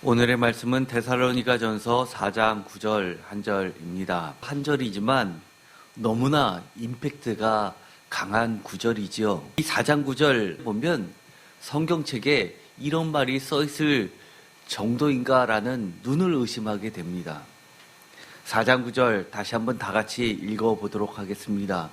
오늘의 말씀은 데살로니가전서 4장 9절 한 절입니다. 한 절이지만 너무나 임팩트가 강한 구절이지요. 이 4장 9절 보면 성경책에 이런 말이 써 있을 정도인가라는 눈을 의심하게 됩니다. 4장 9절 다시 한번 다 같이 읽어보도록 하겠습니다.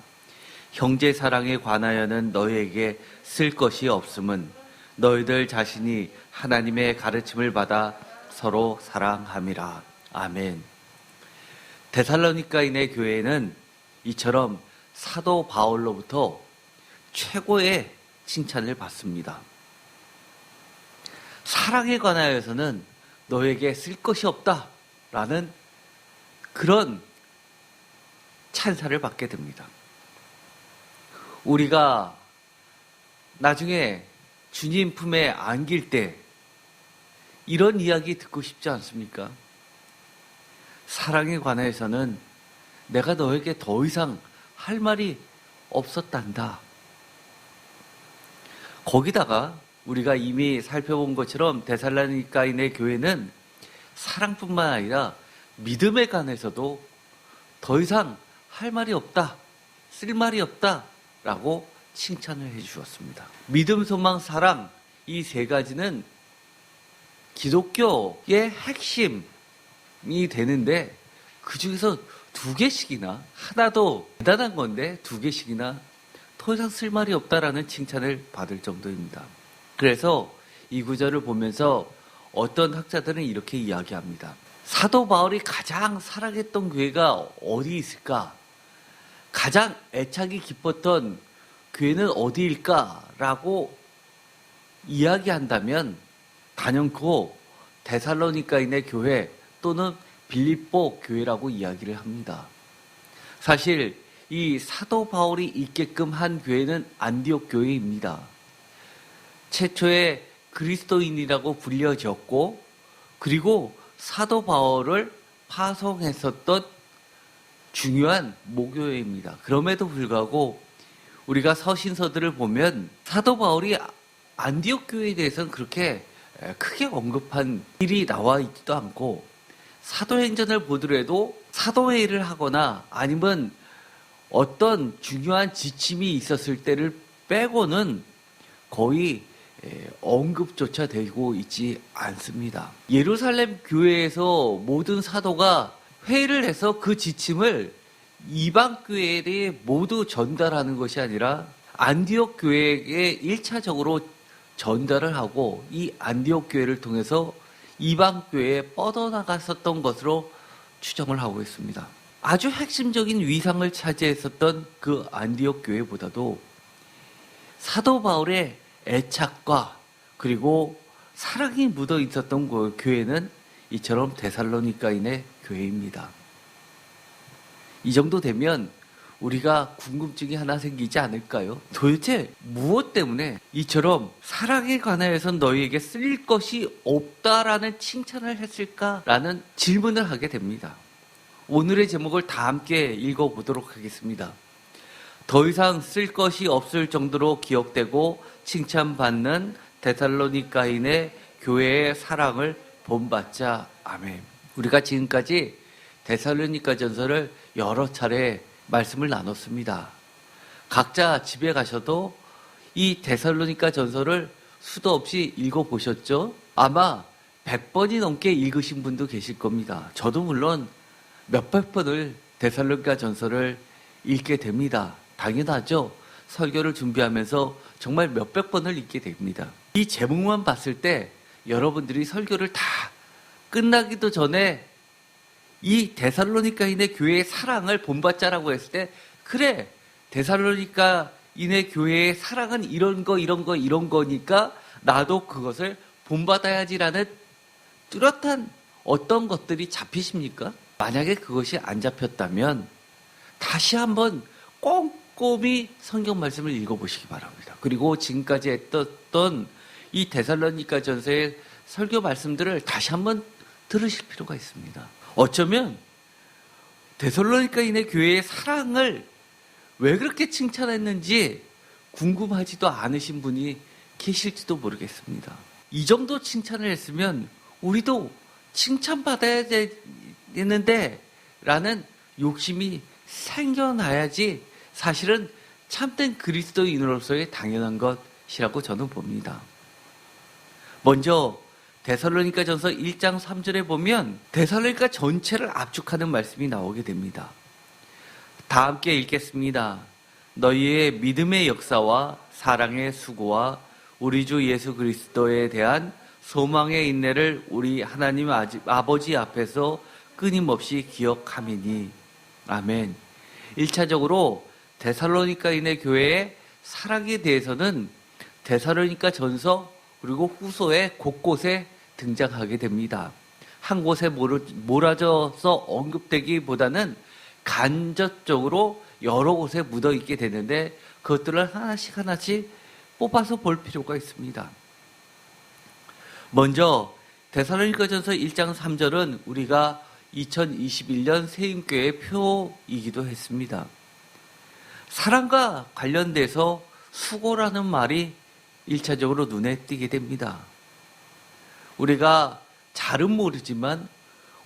형제 사랑에 관하여는 너희에게 쓸 것이 없음은 너희들 자신이 하나님의 가르침을 받아 서로 사랑함이라. 아멘. 데살로니가인의 교회는 이처럼 사도 바울로부터 최고의 칭찬을 받습니다. 사랑에 관하여서는 너에게 쓸 것이 없다라는 그런 찬사를 받게 됩니다. 우리가 나중에 주님 품에 안길 때 이런 이야기 듣고 싶지 않습니까? 사랑에 관해서는 내가 너에게 더 이상 할 말이 없었단다. 거기다가 우리가 이미 살펴본 것처럼 데살로니가인의 교회는 사랑뿐만 아니라 믿음에 관해서도 더 이상 할 말이 없다, 쓸 말이 없다라고 칭찬을 해주었습니다. 믿음, 소망, 사랑 이 세 가지는 기독교의 핵심이 되는데 그 중에서 두 개씩이나, 하나도 대단한 건데 두 개씩이나 더 이상 쓸 말이 없다라는 칭찬을 받을 정도입니다. 그래서 이 구절을 보면서 어떤 학자들은 이렇게 이야기합니다. 사도 바울이 가장 사랑했던 교회가 어디 있을까? 가장 애착이 깊었던 교회는 어디일까라고 이야기한다면 단연코 데살로니가인의 교회 또는 빌립보 교회라고 이야기를 합니다. 사실 이 사도 바울이 있게끔 한 교회는 안디옥 교회입니다. 최초의 그리스도인이라고 불려졌고 그리고 사도 바울을 파송했었던 중요한 모교회입니다. 그럼에도 불구하고 우리가 서신서들을 보면 사도 바울이 안디옥 교회에 대해서는 그렇게 크게 언급한 일이 나와 있지도 않고 사도행전을 보더라도 사도회의를 하거나 아니면 어떤 중요한 지침이 있었을 때를 빼고는 거의 언급조차 되고 있지 않습니다. 예루살렘 교회에서 모든 사도가 회의를 해서 그 지침을 이방 교회에 모두 전달하는 것이 아니라 안디옥 교회에 1차적으로 전달을 하고 이 안디옥 교회를 통해서 이방 교회에 뻗어나갔었던 것으로 추정을 하고 있습니다. 아주 핵심적인 위상을 차지했었던 그 안디옥 교회보다도 사도 바울의 애착과 그리고 사랑이 묻어 있었던 그 교회는 이처럼 데살로니가인의 교회입니다. 이 정도 되면 우리가 궁금증이 하나 생기지 않을까요? 도대체 무엇 때문에 이처럼 사랑에 관하여선 너희에게 쓸 것이 없다라는 칭찬을 했을까라는 질문을 하게 됩니다. 오늘의 제목을 다 함께 읽어보도록 하겠습니다. 더 이상 쓸 것이 없을 정도로 기억되고 칭찬받는 데살로니가인의 교회의 사랑을 본받자. 아멘. 우리가 지금까지 데살로니가 전서를 여러 차례 말씀을 나눴습니다. 각자 집에 가셔도 이 데살로니가 전서를 수도 없이 읽어보셨죠? 아마 100번이 넘게 읽으신 분도 계실 겁니다. 저도 물론 몇백 번을 데살로니가 전서를 읽게 됩니다. 당연하죠. 설교를 준비하면서 정말 몇백 번을 읽게 됩니다. 이 제목만 봤을 때 여러분들이 설교를 다 끝나기도 전에 이 데살로니가인의 교회의 사랑을 본받자라고 했을 때 그래, 데살로니가인의 교회의 사랑은 이런 거니까 나도 그것을 본받아야지라는 뚜렷한 어떤 것들이 잡히십니까? 만약에 그것이 안 잡혔다면 다시 한번 꼼꼼히 성경 말씀을 읽어보시기 바랍니다. 그리고 지금까지 했던 이 데살로니가 전서의 설교 말씀들을 다시 한번 들으실 필요가 있습니다. 어쩌면 데살로니가인의 교회의 사랑을 왜 그렇게 칭찬했는지 궁금하지도 않으신 분이 계실지도 모르겠습니다. 이 정도 칭찬을 했으면 우리도 칭찬받아야 되는데 라는 욕심이 생겨나야지 사실은 참된 그리스도인으로서의 당연한 것이라고 저는 봅니다. 먼저 데살로니가전서 1장 3절에 보면 데살로니가 전체를 압축하는 말씀이 나오게 됩니다. 다 함께 읽겠습니다. 너희의 믿음의 역사와 사랑의 수고와 우리 주 예수 그리스도에 대한 소망의 인내를 우리 하나님 아버지 앞에서 끊임없이 기억하미니. 아멘. 1차적으로 데살로니가인의 교회의 사랑에 대해서는 데살로니가 전서 그리고 후서에 곳곳에 등장하게 됩니다. 한 곳에 몰아져서 언급되기보다는 간접적으로 여러 곳에 묻어있게 되는데 그것들을 하나씩 뽑아서 볼 필요가 있습니다. 먼저 데살로니가전서 1장 3절은 우리가 2021년 세임교회의 표이기도 했습니다. 사랑과 관련돼서 수고라는 말이 1차적으로 눈에 띄게 됩니다. 우리가 잘은 모르지만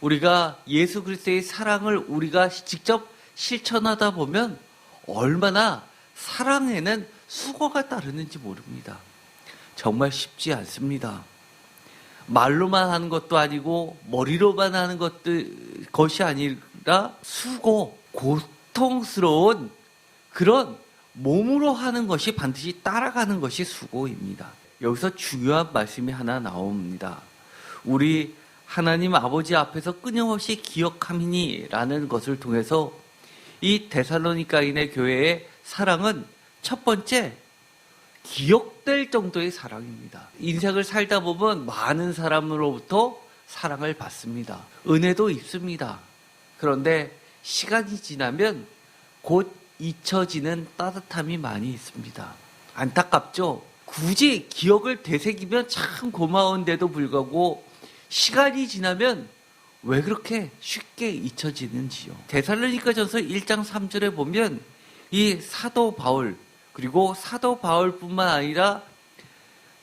우리가 예수 그리스도의 사랑을 우리가 직접 실천하다 보면 얼마나 사랑에는 수고가 따르는지 모릅니다. 정말 쉽지 않습니다. 말로만 하는 것도 아니고 머리로만 하는 것이 아니라 수고, 고통스러운 그런 몸으로 하는 것이 반드시 따라가는 것이 수고입니다. 여기서 중요한 말씀이 하나 나옵니다. 우리 하나님 아버지 앞에서 끊임없이 기억함이니 라는 것을 통해서 이 데살로니가인의 교회의 사랑은 첫 번째 기억될 정도의 사랑입니다. 인생을 살다 보면 많은 사람으로부터 사랑을 받습니다. 은혜도 입습니다. 그런데 시간이 지나면 곧 잊혀지는 따뜻함이 많이 있습니다. 안타깝죠? 굳이 기억을 되새기면 참 고마운데도 불구하고 시간이 지나면 왜 그렇게 쉽게 잊혀지는지요. 데살로니가전서 1장 3절에 보면 이 사도 바울 그리고 사도 바울뿐만 아니라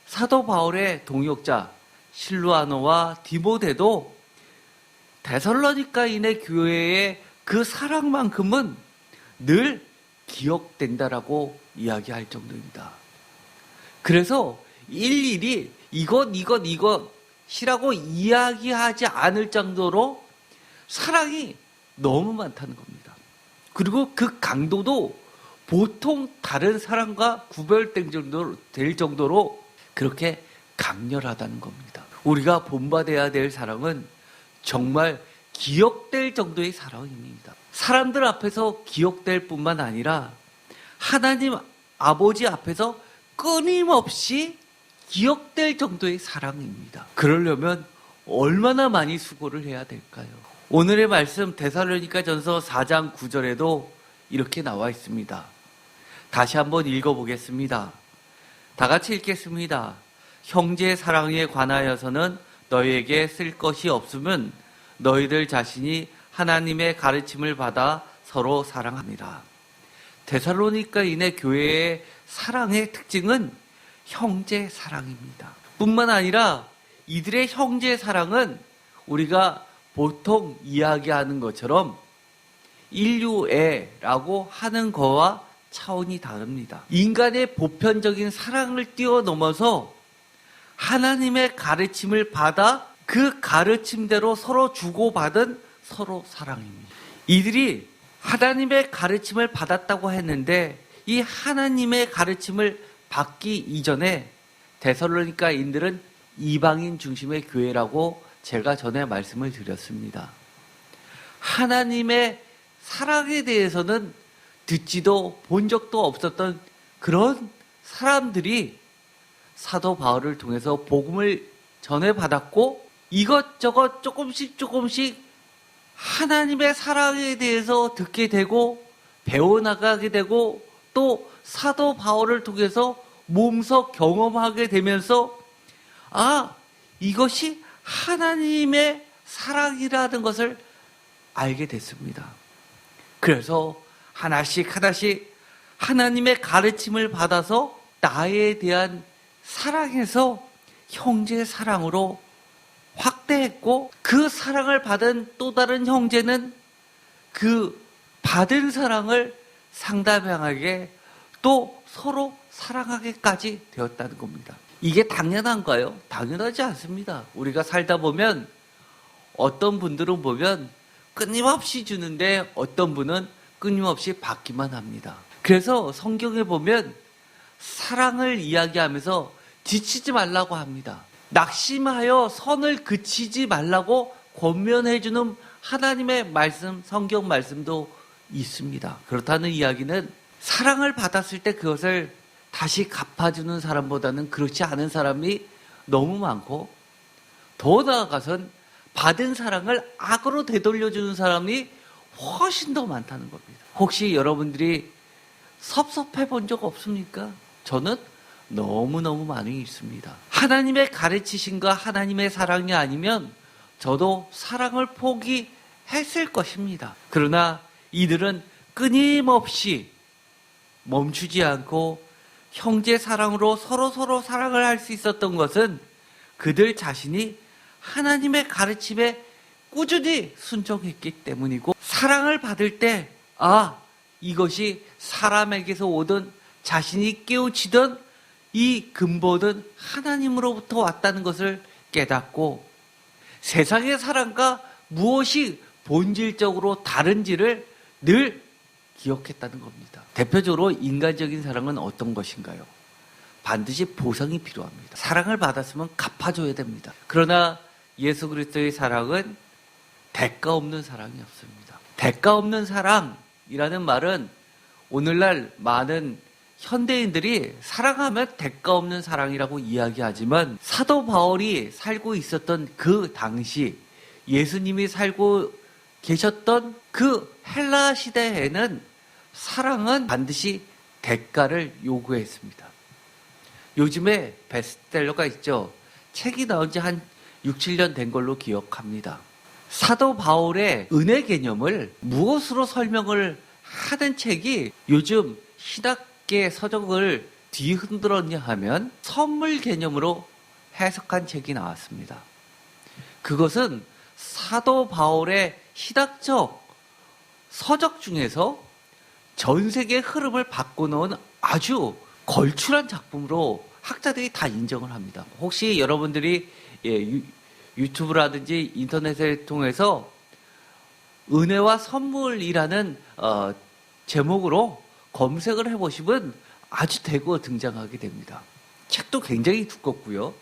사도 바울의 동역자 실루아노와 디모데도 데살로니가인의 교회의 그 사랑만큼은 늘 기억된다라고 이야기할 정도입니다. 그래서 일일이 이것이라고 이야기하지 않을 정도로 사랑이 너무 많다는 겁니다. 그리고 그 강도도 보통 다른 사랑과 구별될 정도로 그렇게 강렬하다는 겁니다. 우리가 본받아야 될 사랑은 정말 기억될 정도의 사랑입니다. 사람들 앞에서 기억될 뿐만 아니라 하나님 아버지 앞에서 끊임없이 기억될 정도의 사랑입니다. 그러려면 얼마나 많이 수고를 해야 될까요? 오늘의 말씀 데살로니가전서 4장 9절에도 이렇게 나와 있습니다. 다시 한번 읽어보겠습니다. 다 같이 읽겠습니다. 형제 사랑에 관하여서는 너희에게 쓸 것이 없으면 너희들 자신이 하나님의 가르침을 받아 서로 사랑합니다. 데살로니가인의 교회의 사랑의 특징은 형제 사랑입니다. 뿐만 아니라 이들의 형제 사랑은 우리가 보통 이야기하는 것처럼 인류애라고 하는 거와 차원이 다릅니다. 인간의 보편적인 사랑을 뛰어넘어서 하나님의 가르침을 받아 그 가르침대로 서로 주고받은 서로 사랑입니다. 이들이 하나님의 가르침을 받았다고 했는데 이 하나님의 가르침을 받기 이전에 데살로니가인들은 이방인 중심의 교회라고 제가 전에 말씀을 드렸습니다. 하나님의 사랑에 대해서는 듣지도 본 적도 없었던 그런 사람들이 사도 바울을 통해서 복음을 전해받았고 이것저것 조금씩 하나님의 사랑에 대해서 듣게 되고 배워나가게 되고 또 사도 바울을 통해서 몸소 경험하게 되면서 이것이 하나님의 사랑이라는 것을 알게 됐습니다. 그래서 하나씩 하나님의 가르침을 받아서 나에 대한 사랑에서 형제 사랑으로 확 확대했고 그 사랑을 받은 또 다른 형제는 그 받은 사랑을 상대방에게 또 서로 사랑하게까지 되었다는 겁니다. 이게 당연한가요? 당연하지 않습니다. 우리가 살다 보면 어떤 분들은 보면 끊임없이 주는데 어떤 분은 끊임없이 받기만 합니다. 그래서 성경에 보면 사랑을 이야기하면서 지치지 말라고 합니다. 낙심하여 선을 그치지 말라고 권면해주는 하나님의 말씀, 성경 말씀도 있습니다. 그렇다는 이야기는 사랑을 받았을 때 그것을 다시 갚아주는 사람보다는 그렇지 않은 사람이 너무 많고 더 나아가선 받은 사랑을 악으로 되돌려주는 사람이 훨씬 더 많다는 겁니다. 혹시 여러분들이 섭섭해 본 적 없습니까? 저는 너무너무 많이 있습니다. 하나님의 가르치심과 하나님의 사랑이 아니면 저도 사랑을 포기했을 것입니다. 그러나 이들은 끊임없이 멈추지 않고 형제 사랑으로 서로 사랑을 할 수 있었던 것은 그들 자신이 하나님의 가르침에 꾸준히 순종했기 때문이고 사랑을 받을 때 이것이 사람에게서 오든 자신이 깨우치던 이 근본은 하나님으로부터 왔다는 것을 깨닫고 세상의 사랑과 무엇이 본질적으로 다른지를 늘 기억했다는 겁니다. 대표적으로 인간적인 사랑은 어떤 것인가요? 반드시 보상이 필요합니다. 사랑을 받았으면 갚아줘야 됩니다. 그러나 예수 그리스도의 사랑은 대가 없는 사랑이 없습니다. 대가 없는 사랑이라는 말은 오늘날 많은 현대인들이 사랑하면 대가 없는 사랑이라고 이야기하지만 사도 바울이 살고 있었던 그 당시 예수님이 살고 계셨던 그 헬라 시대에는 사랑은 반드시 대가를 요구했습니다. 요즘에 베스트셀러가 있죠. 책이 나온 지 한 6, 7년 된 걸로 기억합니다. 사도 바울의 은혜 개념을 무엇으로 설명을 하는 책이 요즘 신학계 서적을 뒤흔들었냐 하면 선물 개념으로 해석한 책이 나왔습니다. 그것은 사도 바울의 신학적 서적 중에서 전 세계의 흐름을 바꿔놓은 아주 걸출한 작품으로 학자들이 다 인정을 합니다. 혹시 여러분들이 유튜브라든지 인터넷을 통해서 은혜와 선물이라는 제목으로 검색을 해보시면 아주 대거 등장하게 됩니다. 책도 굉장히 두껍고요.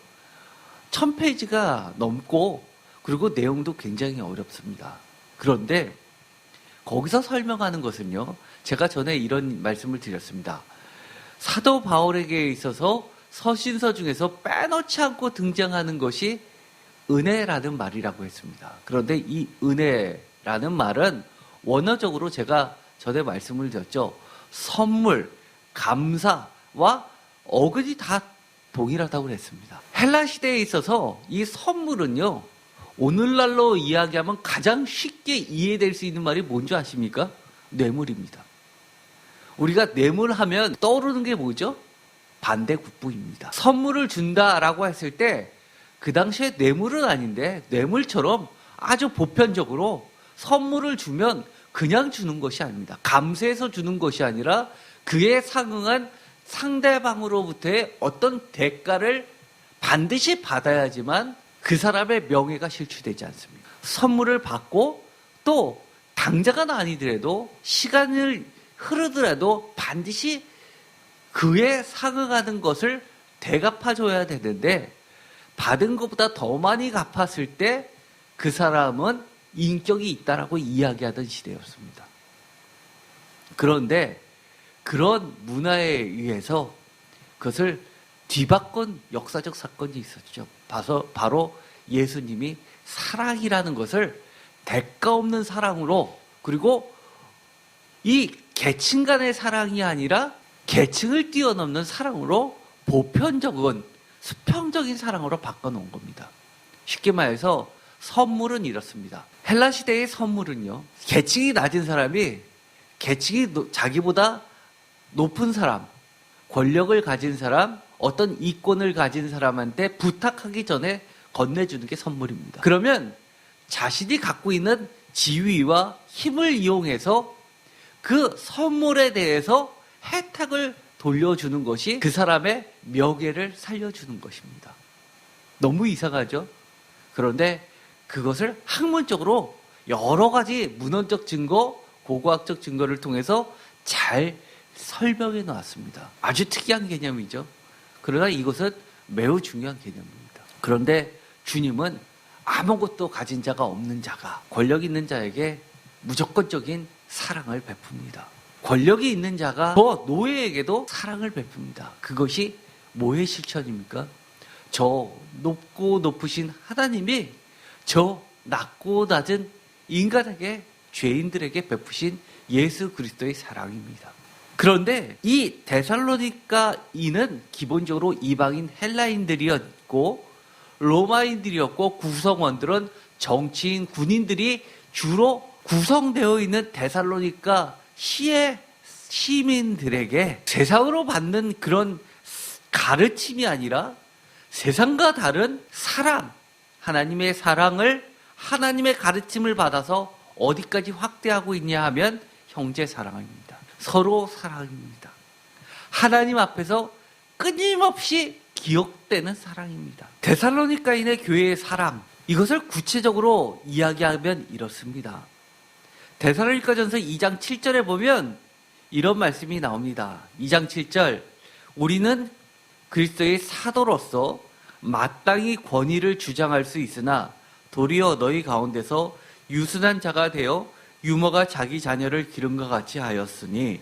1000페이지가 넘고 그리고 내용도 굉장히 어렵습니다. 그런데 거기서 설명하는 것은요. 제가 전에 이런 말씀을 드렸습니다. 사도 바울에게 있어서 서신서 중에서 빼놓지 않고 등장하는 것이 은혜라는 말이라고 했습니다. 그런데 이 은혜라는 말은 원어적으로 제가 전에 말씀을 드렸죠. 선물, 감사와 어근이 다 동일하다고 했습니다. 헬라 시대에 있어서 이 선물은요. 오늘날로 이야기하면 가장 쉽게 이해될 수 있는 말이 뭔지 아십니까? 뇌물입니다. 우리가 뇌물하면 떠오르는 게 뭐죠? 반대국부입니다. 선물을 준다라고 했을 때 그 당시에 뇌물은 아닌데 뇌물처럼 아주 보편적으로 선물을 주면 그냥 주는 것이 아닙니다. 감사해서 주는 것이 아니라 그에 상응한 상대방으로부터의 어떤 대가를 반드시 받아야지만 그 사람의 명예가 실추되지 않습니다. 선물을 받고 또 당장은 아니더라도 시간을 흐르더라도 반드시 그에 상응하는 것을 대갚아줘야 되는데 받은 것보다 더 많이 갚았을 때 그 사람은 인격이 있다라고 이야기하던 시대였습니다. 그런데 그런 문화에 의해서 그것을 뒤바꾼 역사적 사건이 있었죠. 바로 예수님이 사랑이라는 것을 대가 없는 사랑으로 그리고 이 계층 간의 사랑이 아니라 계층을 뛰어넘는 사랑으로 보편적인 수평적인 사랑으로 바꿔놓은 겁니다. 쉽게 말해서 선물은 이렇습니다. 헬라 시대의 선물은요. 계층이 낮은 사람이 계층이 자기보다 높은 사람, 권력을 가진 사람, 어떤 이권을 가진 사람한테 부탁하기 전에 건네주는 게 선물입니다. 그러면 자신이 갖고 있는 지위와 힘을 이용해서 그 선물에 대해서 혜택을 돌려주는 것이 그 사람의 명예를 살려주는 것입니다. 너무 이상하죠? 그런데 그것을 학문적으로 여러 가지 문헌적 증거, 고고학적 증거를 통해서 잘 설명해 놨습니다. 아주 특이한 개념이죠. 그러나 이것은 매우 중요한 개념입니다. 그런데 주님은 아무것도 가진 자가 없는 자가 권력 있는 자에게 무조건적인 사랑을 베풉니다. 권력이 있는 자가 저 노예에게도 사랑을 베풉니다. 그것이 뭐의 실천입니까? 저 높고 높으신 하나님이 저 낮고 낮은 인간에게, 죄인들에게 베푸신 예수 그리스도의 사랑입니다. 그런데 이 데살로니가인은 기본적으로 이방인 헬라인들이었고 로마인들이었고 구성원들은 정치인, 군인들이 주로 구성되어 있는 데살로니가 시의 시민들에게 세상으로 받는 그런 가르침이 아니라 세상과 다른 사랑, 하나님의 사랑을, 하나님의 가르침을 받아서 어디까지 확대하고 있냐 하면 형제 사랑입니다. 서로 사랑입니다. 하나님 앞에서 끊임없이 기억되는 사랑입니다. 데살로니가인의 교회의 사랑, 이것을 구체적으로 이야기하면 이렇습니다. 데살로니가전서 2장 7절에 보면 이런 말씀이 나옵니다. 2장 7절, 우리는 그리스도의 사도로서 마땅히 권위를 주장할 수 있으나 도리어 너희 가운데서 유순한 자가 되어 유모가 자기 자녀를 기름과 같이 하였으니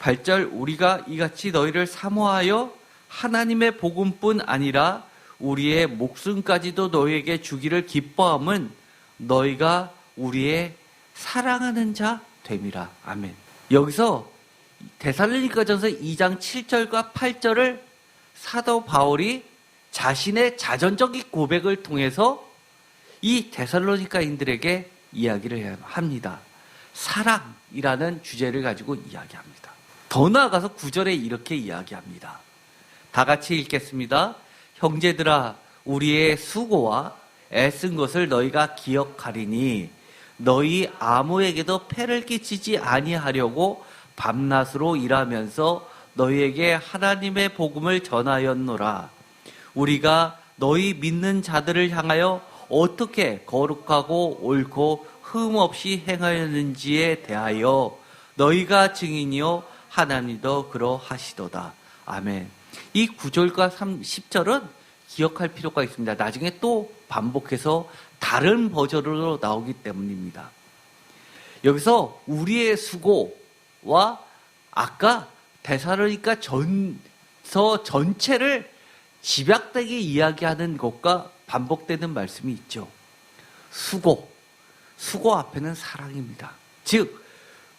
8절, 우리가 이같이 너희를 사모하여 하나님의 복음뿐 아니라 우리의 목숨까지도 너희에게 주기를 기뻐함은 너희가 우리의 사랑하는 자 됨이라. 아멘. 여기서 데살로니가전서 2장 7절과 8절을 사도 바울이 자신의 자전적인 고백을 통해서 이 데살로니가인들에게 이야기를 합니다. 사랑이라는 주제를 가지고 이야기합니다. 더 나아가서 9절에 이렇게 이야기합니다. 다 같이 읽겠습니다. 형제들아, 우리의 수고와 애쓴 것을 너희가 기억하리니 너희 아무에게도 폐를 끼치지 아니하려고 밤낮으로 일하면서 너희에게 하나님의 복음을 전하였노라. 우리가 너희 믿는 자들을 향하여 어떻게 거룩하고 옳고 흠 없이 행하였는지에 대하여 너희가 증인이요 하나님도 그러하시도다. 아멘. 이 9절과 10절은 기억할 필요가 있습니다. 나중에 또 반복해서 다른 버전으로 나오기 때문입니다. 여기서 우리의 수고와 아까 데살로니가 전서 전체를 집약되게 이야기하는 것과 반복되는 말씀이 있죠. 수고 앞에는 사랑입니다. 즉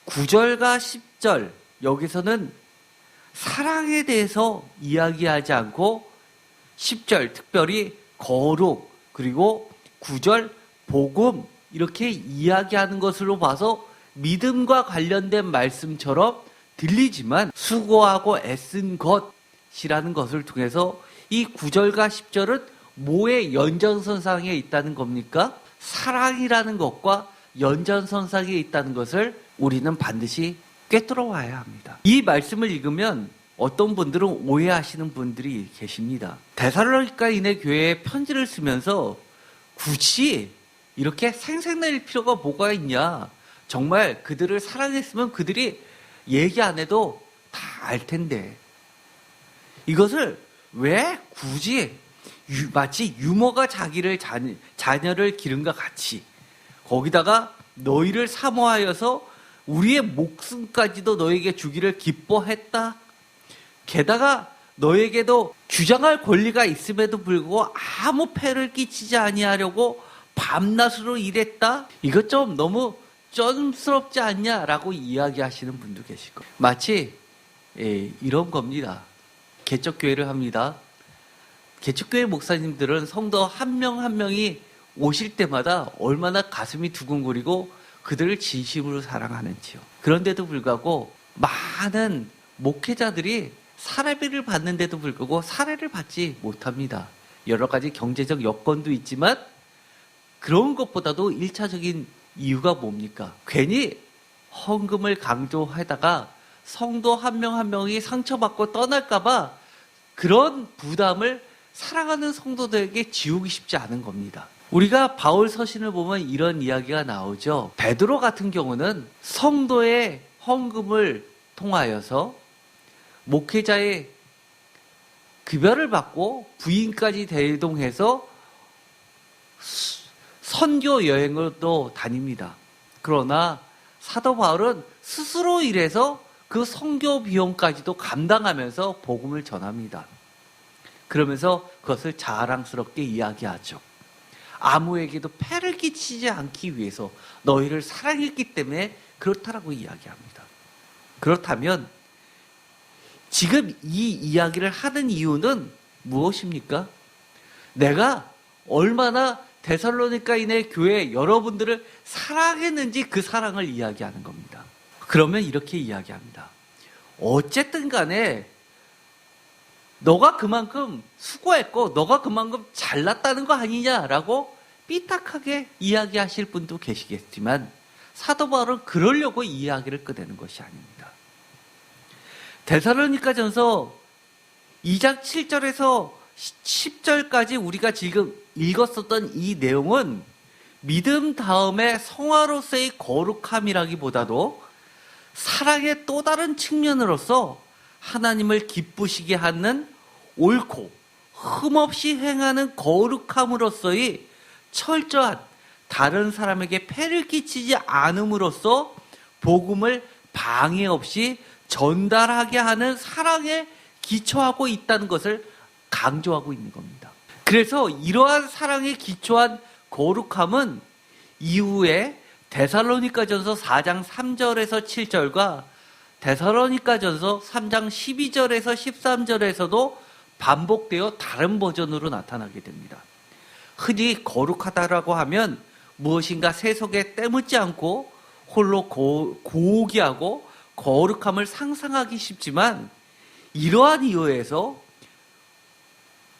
9절과 10절 여기서는 사랑에 대해서 이야기하지 않고 10절 특별히 거룩, 그리고 9절 복음 이렇게 이야기하는 것으로 봐서 믿음과 관련된 말씀처럼 들리지만 수고하고 애쓴 것이라는 것을 통해서 이 9절과 10절은 뭐의 연장선상에 있다는 겁니까? 사랑이라는 것과 연장선상에 있다는 것을 우리는 반드시 꿰뚫어 와야 합니다. 이 말씀을 읽으면 어떤 분들은 오해하시는 분들이 계십니다. 데살로니가인의 교회에 편지를 쓰면서 굳이 이렇게 생색낼 필요가 뭐가 있냐. 정말 그들을 사랑했으면 그들이 얘기 안 해도 다 알 텐데. 이것을 왜 굳이 마치 유모가 자기를 자녀를 기름과 같이 거기다가 너희를 사모하여서 우리의 목숨까지도 너에게 주기를 기뻐했다. 게다가 너에게도 주장할 권리가 있음에도 불구하고 아무 폐를 끼치지 아니하려고 밤낮으로 일했다. 이것 좀 너무 쩐스럽지 않냐라고 이야기하시는 분도 계실 거예요. 마치 이런 겁니다. 개척교회를 합니다. 개척교회 목사님들은 성도 한 명 한 명이 오실 때마다 얼마나 가슴이 두근거리고 그들을 진심으로 사랑하는지요. 그런데도 불구하고 많은 목회자들이 사례비를 받는데도 불구하고 사례를 받지 못합니다. 여러 가지 경제적 여건도 있지만 그런 것보다도 1차적인 이유가 뭡니까? 괜히 헌금을 강조하다가 성도 한 명 한 명이 상처받고 떠날까봐 그런 부담을 사랑하는 성도들에게 지우기 쉽지 않은 겁니다. 우리가 바울 서신을 보면 이런 이야기가 나오죠. 베드로 같은 경우는 성도의 헌금을 통하여서 목회자의 급여를 받고 부인까지 대동해서 선교 여행으로도 다닙니다. 그러나 사도 바울은 스스로 일해서 그 선교 비용까지도 감당하면서 복음을 전합니다. 그러면서 그것을 자랑스럽게 이야기하죠. 아무에게도 폐를 끼치지 않기 위해서 너희를 사랑했기 때문에 그렇다라고 이야기합니다. 그렇다면 지금 이 이야기를 하는 이유는 무엇입니까? 내가 얼마나 데살로니가인의 교회 여러분들을 사랑했는지 그 사랑을 이야기하는 겁니다. 그러면 이렇게 이야기합니다. 어쨌든 간에 너가 그만큼 수고했고 너가 그만큼 잘났다는 거 아니냐라고 삐딱하게 이야기하실 분도 계시겠지만 사도 바울은 그러려고 이 이야기를 꺼내는 것이 아닙니다. 데살로니가전서 2장 7절에서 10절까지 우리가 지금 읽었었던 이 내용은 믿음 다음에 성화로서의 거룩함이라기보다도 사랑의 또 다른 측면으로서 하나님을 기쁘시게 하는 옳고 흠없이 행하는 거룩함으로서의 철저한 다른 사람에게 폐를 끼치지 않음으로써 복음을 방해 없이 전달하게 하는 사랑에 기초하고 있다는 것을 강조하고 있는 겁니다. 그래서 이러한 사랑에 기초한 거룩함은 이후에 데살로니가전서 4장 3절에서 7절과 데살로니가전서 3장 12절에서 13절에서도 반복되어 다른 버전으로 나타나게 됩니다. 흔히 거룩하다라고 하면 무엇인가 세속에 때묻지 않고 홀로 고귀하고 거룩함을 상상하기 쉽지만 이러한 이유에서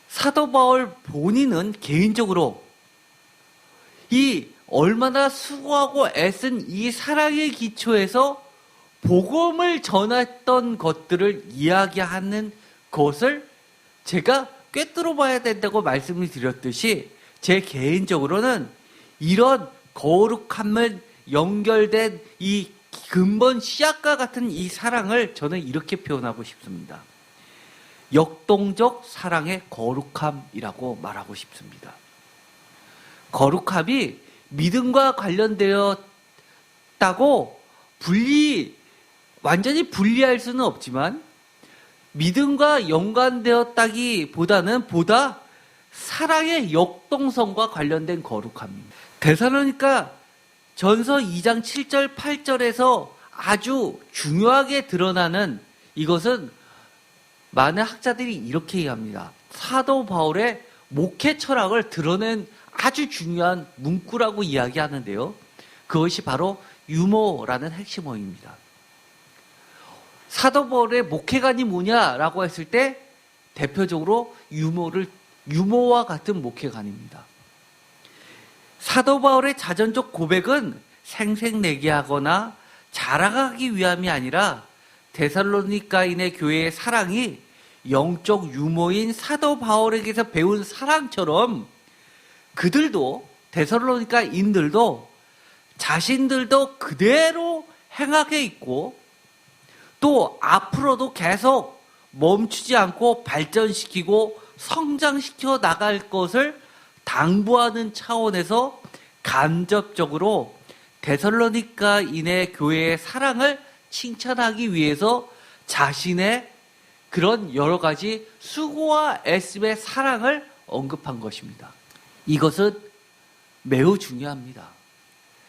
사도 바울 본인은 개인적으로 이 얼마나 수고하고 애쓴 이 사랑의 기초에서 복음을 전했던 것들을 이야기하는 것을 제가 꿰뚫어 봐야 된다고 말씀을 드렸듯이 제 개인적으로는 이런 거룩함을 연결된 이 근본 씨앗과 같은 이 사랑을 저는 이렇게 표현하고 싶습니다. 역동적 사랑의 거룩함이라고 말하고 싶습니다. 거룩함이 믿음과 관련되었다고 완전히 분리할 수는 없지만 믿음과 연관되었다기보다는 보다 사랑의 역동성과 관련된 거룩함입니다. 데살로니가 전서 2장 7절 8절에서 아주 중요하게 드러나는 이것은 많은 학자들이 이렇게 이해합니다. 사도 바울의 목회 철학을 드러낸 아주 중요한 문구라고 이야기하는데요. 그것이 바로 유머라는 핵심어입니다. 사도 바울의 목회관이 뭐냐라고 했을 때 대표적으로 유머와 같은 목회관입니다. 사도 바울의 자전적 고백은 생색내게 하거나 자랑하기 위함이 아니라 데살로니가인의 교회의 사랑이 영적 유모인 사도 바울에게서 배운 사랑처럼 그들도 데살로니가인들도 자신들도 그대로 행하게 있고 또 앞으로도 계속 멈추지 않고 발전시키고 성장시켜 나갈 것을 당부하는 차원에서 간접적으로 데살로니가인의 교회의 사랑을 칭찬하기 위해서 자신의 그런 여러 가지 수고와 애씀의 사랑을 언급한 것입니다. 이것은 매우 중요합니다.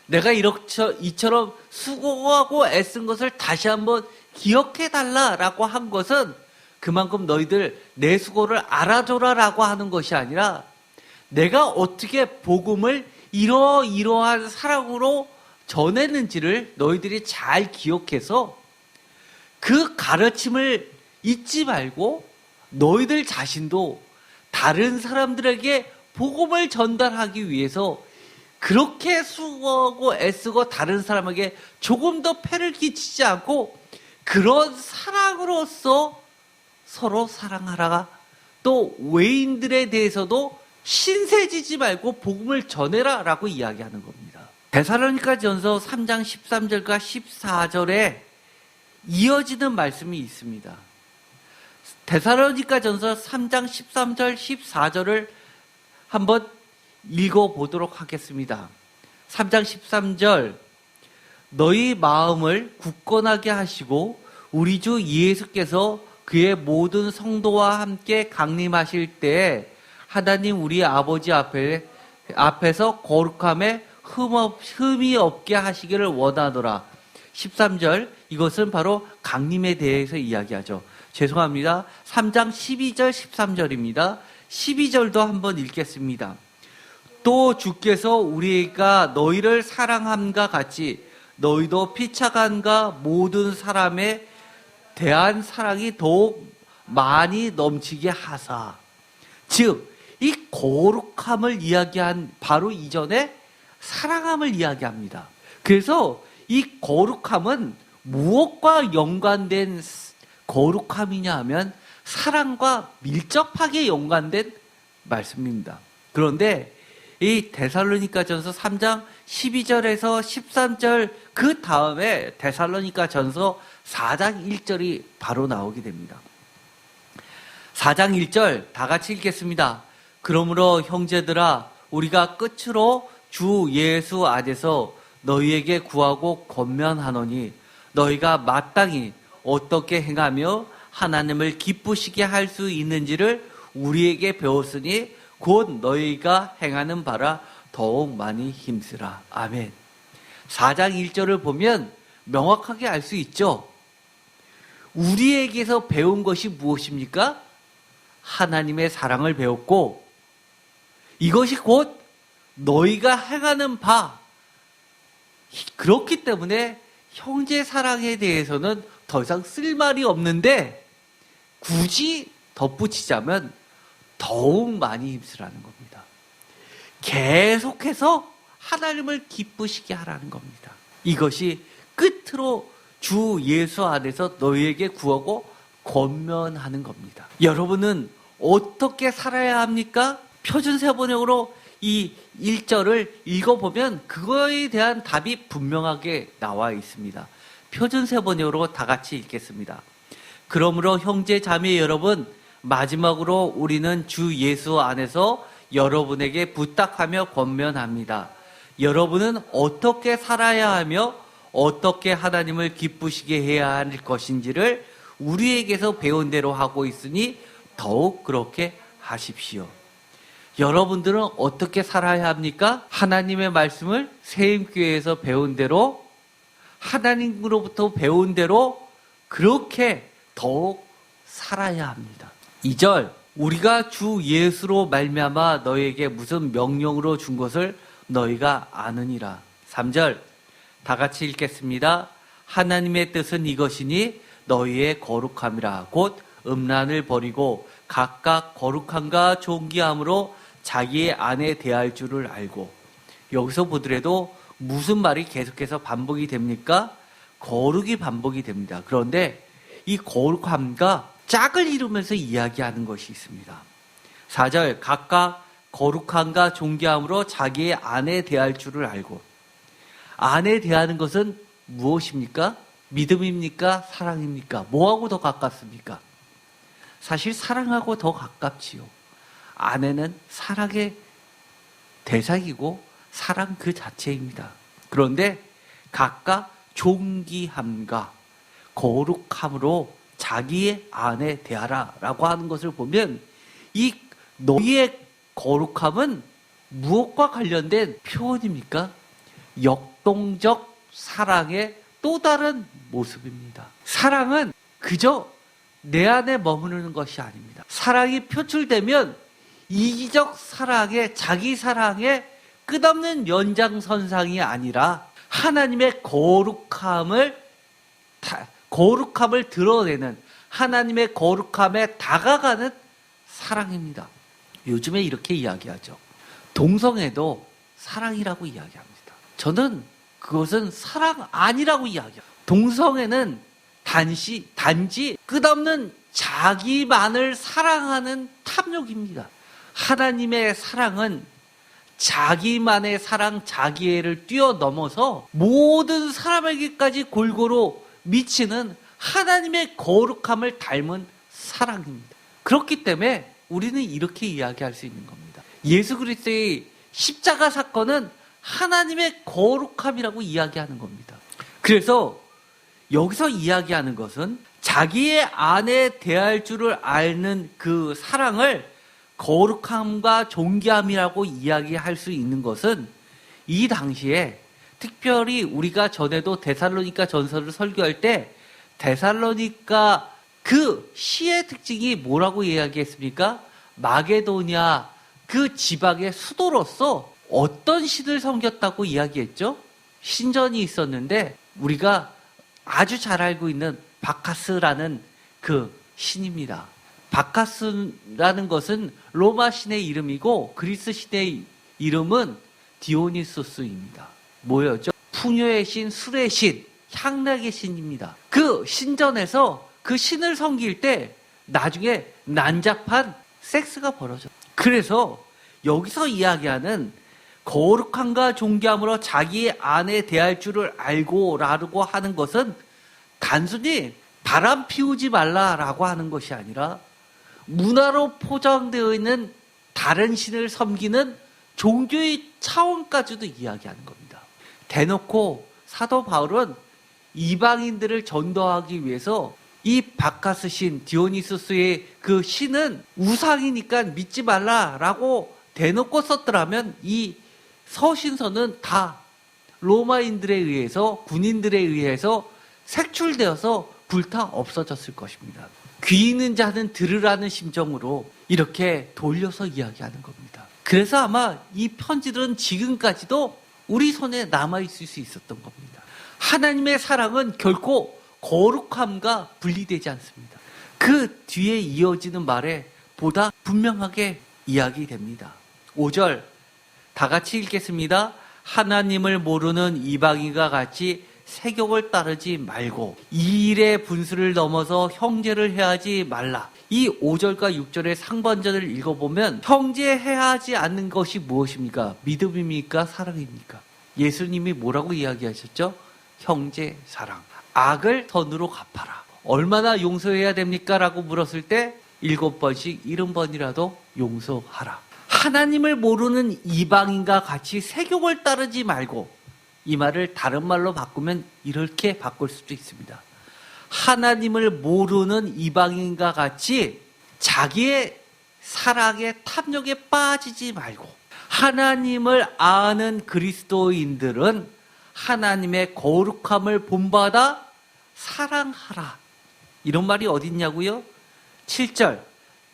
내가 이처럼 수고하고 애쓴 것을 다시 한번 기억해달라라고 한 것은 그만큼 너희들 내 수고를 알아줘라라고 하는 것이 아니라 내가 어떻게 복음을 이러한 사랑으로 전했는지를 너희들이 잘 기억해서 그 가르침을 잊지 말고 너희들 자신도 다른 사람들에게 복음을 전달하기 위해서 그렇게 수고하고 애쓰고 다른 사람에게 조금 더 폐를 끼치지 않고 그런 사랑으로서 서로 사랑하라. 또 외인들에 대해서도 신세지지 말고 복음을 전해라 라고 이야기하는 겁니다. 데살로니가전서 3장 13절과 14절에 이어지는 말씀이 있습니다. 데살로니가전서 3장 13절 14절을 한번 읽어보도록 하겠습니다. 3장 13절 너희 마음을 굳건하게 하시고 우리 주 예수께서 그의 모든 성도와 함께 강림하실 때에 하나님 우리 아버지 앞에서 거룩함에 흠이 없게 하시기를 원하노라. 13절 이것은 바로 강림에 대해서 이야기하죠. 죄송합니다. 3장 12절 13절입니다. 12절도 한번 읽겠습니다. 또 주께서 우리가 너희를 사랑함과 같이 너희도 피차간과 모든 사람에 대한 사랑이 더욱 많이 넘치게 하사. 즉 이 거룩함을 이야기한 바로 이전에 사랑함을 이야기합니다. 그래서 이 거룩함은 무엇과 연관된 거룩함이냐 하면 사랑과 밀접하게 연관된 말씀입니다. 그런데 이 데살로니가전서 3장 12절에서 13절 그 다음에 데살로니가전서 4장 1절이 바로 나오게 됩니다. 4장 1절 다 같이 읽겠습니다. 그러므로 형제들아 우리가 끝으로 주 예수 안에서 너희에게 구하고 권면하노니 너희가 마땅히 어떻게 행하며 하나님을 기쁘시게 할 수 있는지를 우리에게 배웠으니 곧 너희가 행하는 바라 더욱 많이 힘쓰라. 아멘. 4장 1절을 보면 명확하게 알 수 있죠. 우리에게서 배운 것이 무엇입니까? 하나님의 사랑을 배웠고 이것이 곧 너희가 행하는 바. 그렇기 때문에 형제 사랑에 대해서는 더 이상 쓸 말이 없는데 굳이 덧붙이자면 더욱 많이 힘쓰라는 겁니다. 계속해서 하나님을 기쁘시게 하라는 겁니다. 이것이 끝으로 주 예수 안에서 너희에게 구하고 권면하는 겁니다. 여러분은 어떻게 살아야 합니까? 표준세번역으로 이 1절을 읽어보면 그거에 대한 답이 분명하게 나와 있습니다. 표준세번역으로 다 같이 읽겠습니다. 그러므로 형제 자매 여러분, 마지막으로 우리는 주 예수 안에서 여러분에게 부탁하며 권면합니다. 여러분은 어떻게 살아야 하며 어떻게 하나님을 기쁘시게 해야 할 것인지를 우리에게서 배운 대로 하고 있으니 더욱 그렇게 하십시오. 여러분들은 어떻게 살아야 합니까? 하나님의 말씀을 세임교회에서 배운 대로, 하나님으로부터 배운 대로 그렇게 더욱 살아야 합니다. 2절, 우리가 주 예수로 말미암아 너희에게 무슨 명령으로 준 것을 너희가 아느니라. 3절, 다 같이 읽겠습니다. 하나님의 뜻은 이것이니 너희의 거룩함이라. 곧 음란을 버리고 각각 거룩함과 존귀함으로 자기의 아내 대할 줄을 알고. 여기서 보더라도 무슨 말이 계속해서 반복이 됩니까? 거룩이 반복이 됩니다. 그런데 이 거룩함과 짝을 이루면서 이야기하는 것이 있습니다. 4절, 각각 거룩함과 존귀함으로 자기의 아내 대할 줄을 알고. 아내 대하는 것은 무엇입니까? 믿음입니까? 사랑입니까? 뭐하고 더 가깝습니까? 사실 사랑하고 더 가깝지요. 아내는 사랑의 대상이고 사랑 그 자체입니다. 그런데 각각 존귀함과 거룩함으로 자기의 아내 대하라 라고 하는 것을 보면 이 너희의 거룩함은 무엇과 관련된 표현입니까? 역동적 사랑의 또 다른 모습입니다. 사랑은 그저 내 안에 머무르는 것이 아닙니다. 사랑이 표출되면 이기적 사랑의, 자기 사랑의 끝없는 연장선상이 아니라 하나님의 거룩함을 드러내는, 하나님의 거룩함에 다가가는 사랑입니다. 요즘에 이렇게 이야기하죠. 동성애도 사랑이라고 이야기합니다. 저는 그것은 사랑 아니라고 이야기합니다. 동성애는 단지 끝없는 자기만을 사랑하는 탐욕입니다. 하나님의 사랑은 자기만의 사랑, 자기애를 뛰어넘어서 모든 사람에게까지 골고루 미치는 하나님의 거룩함을 닮은 사랑입니다. 그렇기 때문에 우리는 이렇게 이야기할 수 있는 겁니다. 예수 그리스도의 십자가 사건은 하나님의 거룩함이라고 이야기하는 겁니다. 그래서 여기서 이야기하는 것은 자기의 아내 대할 줄을 아는 그 사랑을 거룩함과 존귀함이라고 이야기할 수 있는 것은 이 당시에 특별히 우리가 전에도 데살로니가 전서를 설교할 때 데살로니가 그 시의 특징이 뭐라고 이야기했습니까? 마게도냐 그 지방의 수도로서 어떤 신을 섬겼다고 이야기했죠? 신전이 있었는데 우리가 아주 잘 알고 있는 바카스라는 그 신입니다. 바카스라는 것은 로마 신의 이름이고 그리스 신의 이름은 디오니소스입니다. 뭐였죠? 풍요의 신, 술의 신, 향락의 신입니다. 그 신전에서 그 신을 섬길 때 나중에 난잡한 섹스가 벌어졌어요. 그래서 여기서 이야기하는 거룩함과 존귀함으로 자기의 아내 대할 줄을 알고라고 하는 것은 단순히 바람 피우지 말라라고 하는 것이 아니라 문화로 포장되어 있는 다른 신을 섬기는 종교의 차원까지도 이야기하는 겁니다. 대놓고 사도 바울은 이방인들을 전도하기 위해서 이 바카스 신, 디오니소스의 그 신은 우상이니까 믿지 말라라고 대놓고 썼더라면 이 서신서는 다 로마인들에 의해서, 군인들에 의해서 색출되어서 불타 없어졌을 것입니다. 귀 있는 자는 들으라는 심정으로 이렇게 돌려서 이야기하는 겁니다. 그래서 아마 이 편지들은 지금까지도 우리 손에 남아있을 수 있었던 겁니다. 하나님의 사랑은 결코 거룩함과 분리되지 않습니다. 그 뒤에 이어지는 말에 보다 분명하게 이야기됩니다. 5절 다 같이 읽겠습니다. 하나님을 모르는 이방인과 같이 세욕을 따르지 말고 이 일의 분수를 넘어서 형제를 해하지 말라. 이 5절과 6절의 상반절을 읽어보면 형제 해하지 않는 것이 무엇입니까? 믿음입니까? 사랑입니까? 예수님이 뭐라고 이야기하셨죠? 형제 사랑. 악을 선으로 갚아라. 얼마나 용서해야 됩니까? 라고 물었을 때 7번씩 70번이라도 용서하라. 하나님을 모르는 이방인과 같이 세욕을 따르지 말고, 이 말을 다른 말로 바꾸면 이렇게 바꿀 수도 있습니다. 하나님을 모르는 이방인과 같이 자기의 사랑의 탐욕에 빠지지 말고, 하나님을 아는 그리스도인들은 하나님의 거룩함을 본받아 사랑하라. 이런 말이 어디 있냐고요? 7절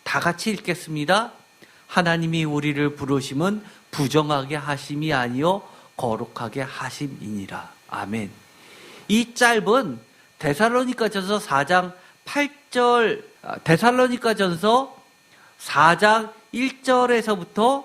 다 같이 읽겠습니다. 하나님이 우리를 부르심은 부정하게 하심이 아니요 거룩하게 하심이니라. 아멘. 이 짧은 데살로니가전서 4장 8절, 데살로니가전서 4장 1절에서부터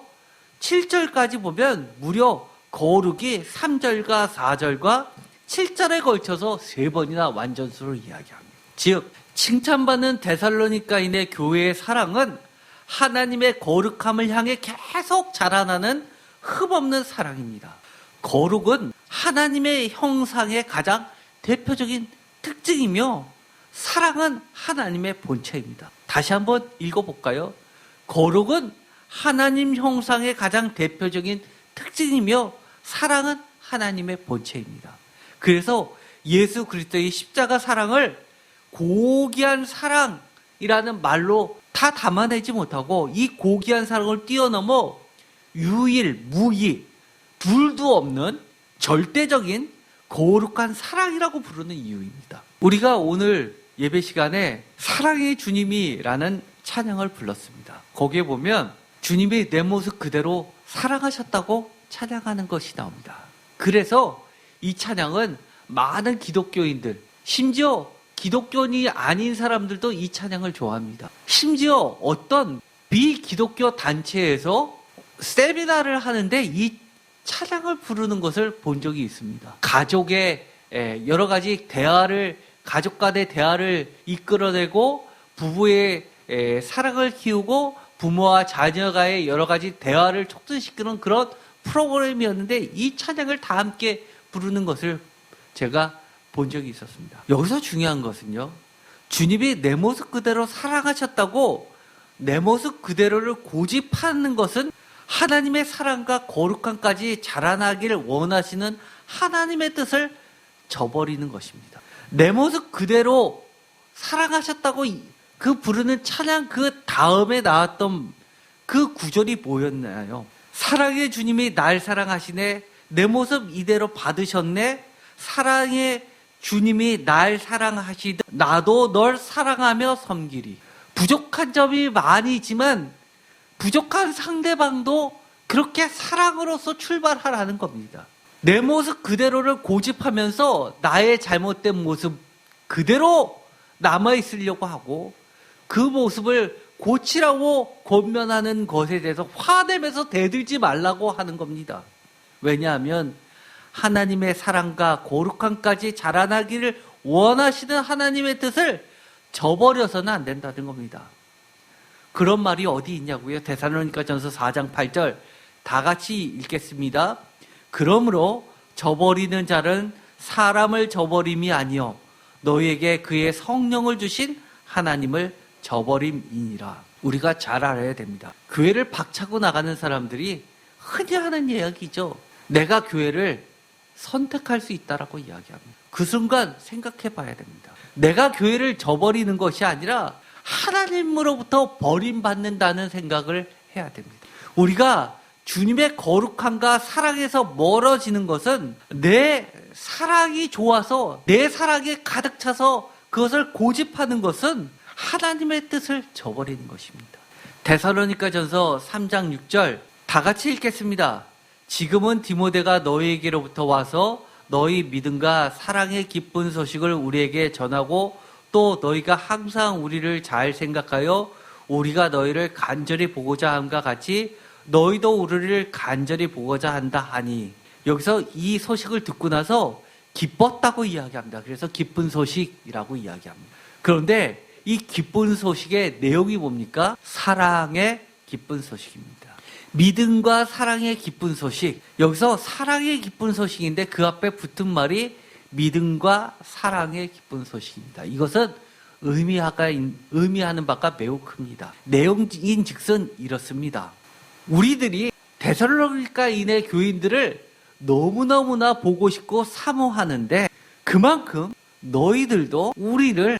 7절까지 보면 무려 거룩이 3절과 4절과 7절에 걸쳐서 3번이나 완전수를 이야기합니다. 즉 칭찬받는 데살로니가인의 교회의 사랑은 하나님의 거룩함을 향해 계속 자라나는 흠없는 사랑입니다. 거룩은 하나님의 형상의 가장 대표적인 특징이며 사랑은 하나님의 본체입니다. 다시 한번 읽어볼까요? 거룩은 하나님 형상의 가장 대표적인 특징이며 사랑은 하나님의 본체입니다. 그래서 예수 그리스도의 십자가 사랑을 고귀한 사랑이라는 말로 다 담아내지 못하고 이 고귀한 사랑을 뛰어넘어 유일, 무이, 둘도 없는 절대적인 거룩한 사랑이라고 부르는 이유입니다. 우리가 오늘 예배 시간에 사랑의 주님이라는 찬양을 불렀습니다. 거기에 보면 주님이 내 모습 그대로 사랑하셨다고 찬양하는 것이 나옵니다. 그래서 이 찬양은 많은 기독교인들, 심지어 기독교인이 아닌 사람들도 이 찬양을 좋아합니다. 심지어 어떤 비기독교 단체에서 세미나를 하는데 이 찬양을 부르는 것을 본 적이 있습니다. 가족의 여러 가지 가족 간의 대화를 이끌어내고 부부의 사랑을 키우고 부모와 자녀가의 여러 가지 대화를 촉진시키는 그런 프로그램이었는데 이 찬양을 다 함께 부르는 것을 제가 본 적이 있었습니다. 여기서 중요한 것은요, 주님이 내 모습 그대로 사랑하셨다고 내 모습 그대로를 고집하는 것은 하나님의 사랑과 거룩함까지 자라나기를 원하시는 하나님의 뜻을 저버리는 것입니다. 내 모습 그대로 사랑하셨다고 그 부르는 찬양 그 다음에 나왔던 그 구절이 뭐였나요? 사랑의 주님이 날 사랑하시네, 내 모습 이대로 받으셨네, 사랑의 주님이 날 사랑하시듯 나도 널 사랑하며 섬기리. 부족한 점이 많이지만 부족한 상대방도 그렇게 사랑으로서 출발하라는 겁니다. 내 모습 그대로를 고집하면서 나의 잘못된 모습 그대로 남아있으려고 하고 그 모습을 고치라고 권면하는 것에 대해서 화내면서 대들지 말라고 하는 겁니다. 왜냐하면 하나님의 사랑과 거룩함까지 자라나기를 원하시는 하나님의 뜻을 저버려서는 안 된다는 겁니다. 그런 말이 어디 있냐고요? 데살로니가전서 4장 8절 다 같이 읽겠습니다. 그러므로 저버리는 자는 사람을 저버림이 아니요 너희에게 그의 성령을 주신 하나님을 저버림이니라. 우리가 잘 알아야 됩니다. 교회를 박차고 나가는 사람들이 흔히 하는 이야기죠. 내가 교회를 선택할 수 있다라고 이야기합니다. 그 순간 생각해 봐야 됩니다. 내가 교회를 저버리는 것이 아니라 하나님으로부터 버림받는다는 생각을 해야 됩니다. 우리가 주님의 거룩함과 사랑에서 멀어지는 것은 내 사랑이 좋아서 내 사랑에 가득 차서 그것을 고집하는 것은 하나님의 뜻을 저버리는 것입니다. 데살로니가전서 3장 6절 다 같이 읽겠습니다. 지금은 디모데가 너희에게로부터 와서 너희 믿음과 사랑의 기쁜 소식을 우리에게 전하고 또 너희가 항상 우리를 잘 생각하여 우리가 너희를 간절히 보고자 함과 같이 너희도 우리를 간절히 보고자 한다 하니, 여기서 이 소식을 듣고 나서 기뻤다고 이야기합니다. 그래서 기쁜 소식이라고 이야기합니다. 그런데 이 기쁜 소식의 내용이 뭡니까? 사랑의 기쁜 소식입니다. 믿음과 사랑의 기쁜 소식. 여기서 사랑의 기쁜 소식인데 그 앞에 붙은 말이 믿음과 사랑의 기쁜 소식입니다. 이것은 의미하는 바가 매우 큽니다. 내용인 즉슨 이렇습니다. 우리들이 데살로니가인의 교인들을 너무너무나 보고 싶고 사모하는데 그만큼 너희들도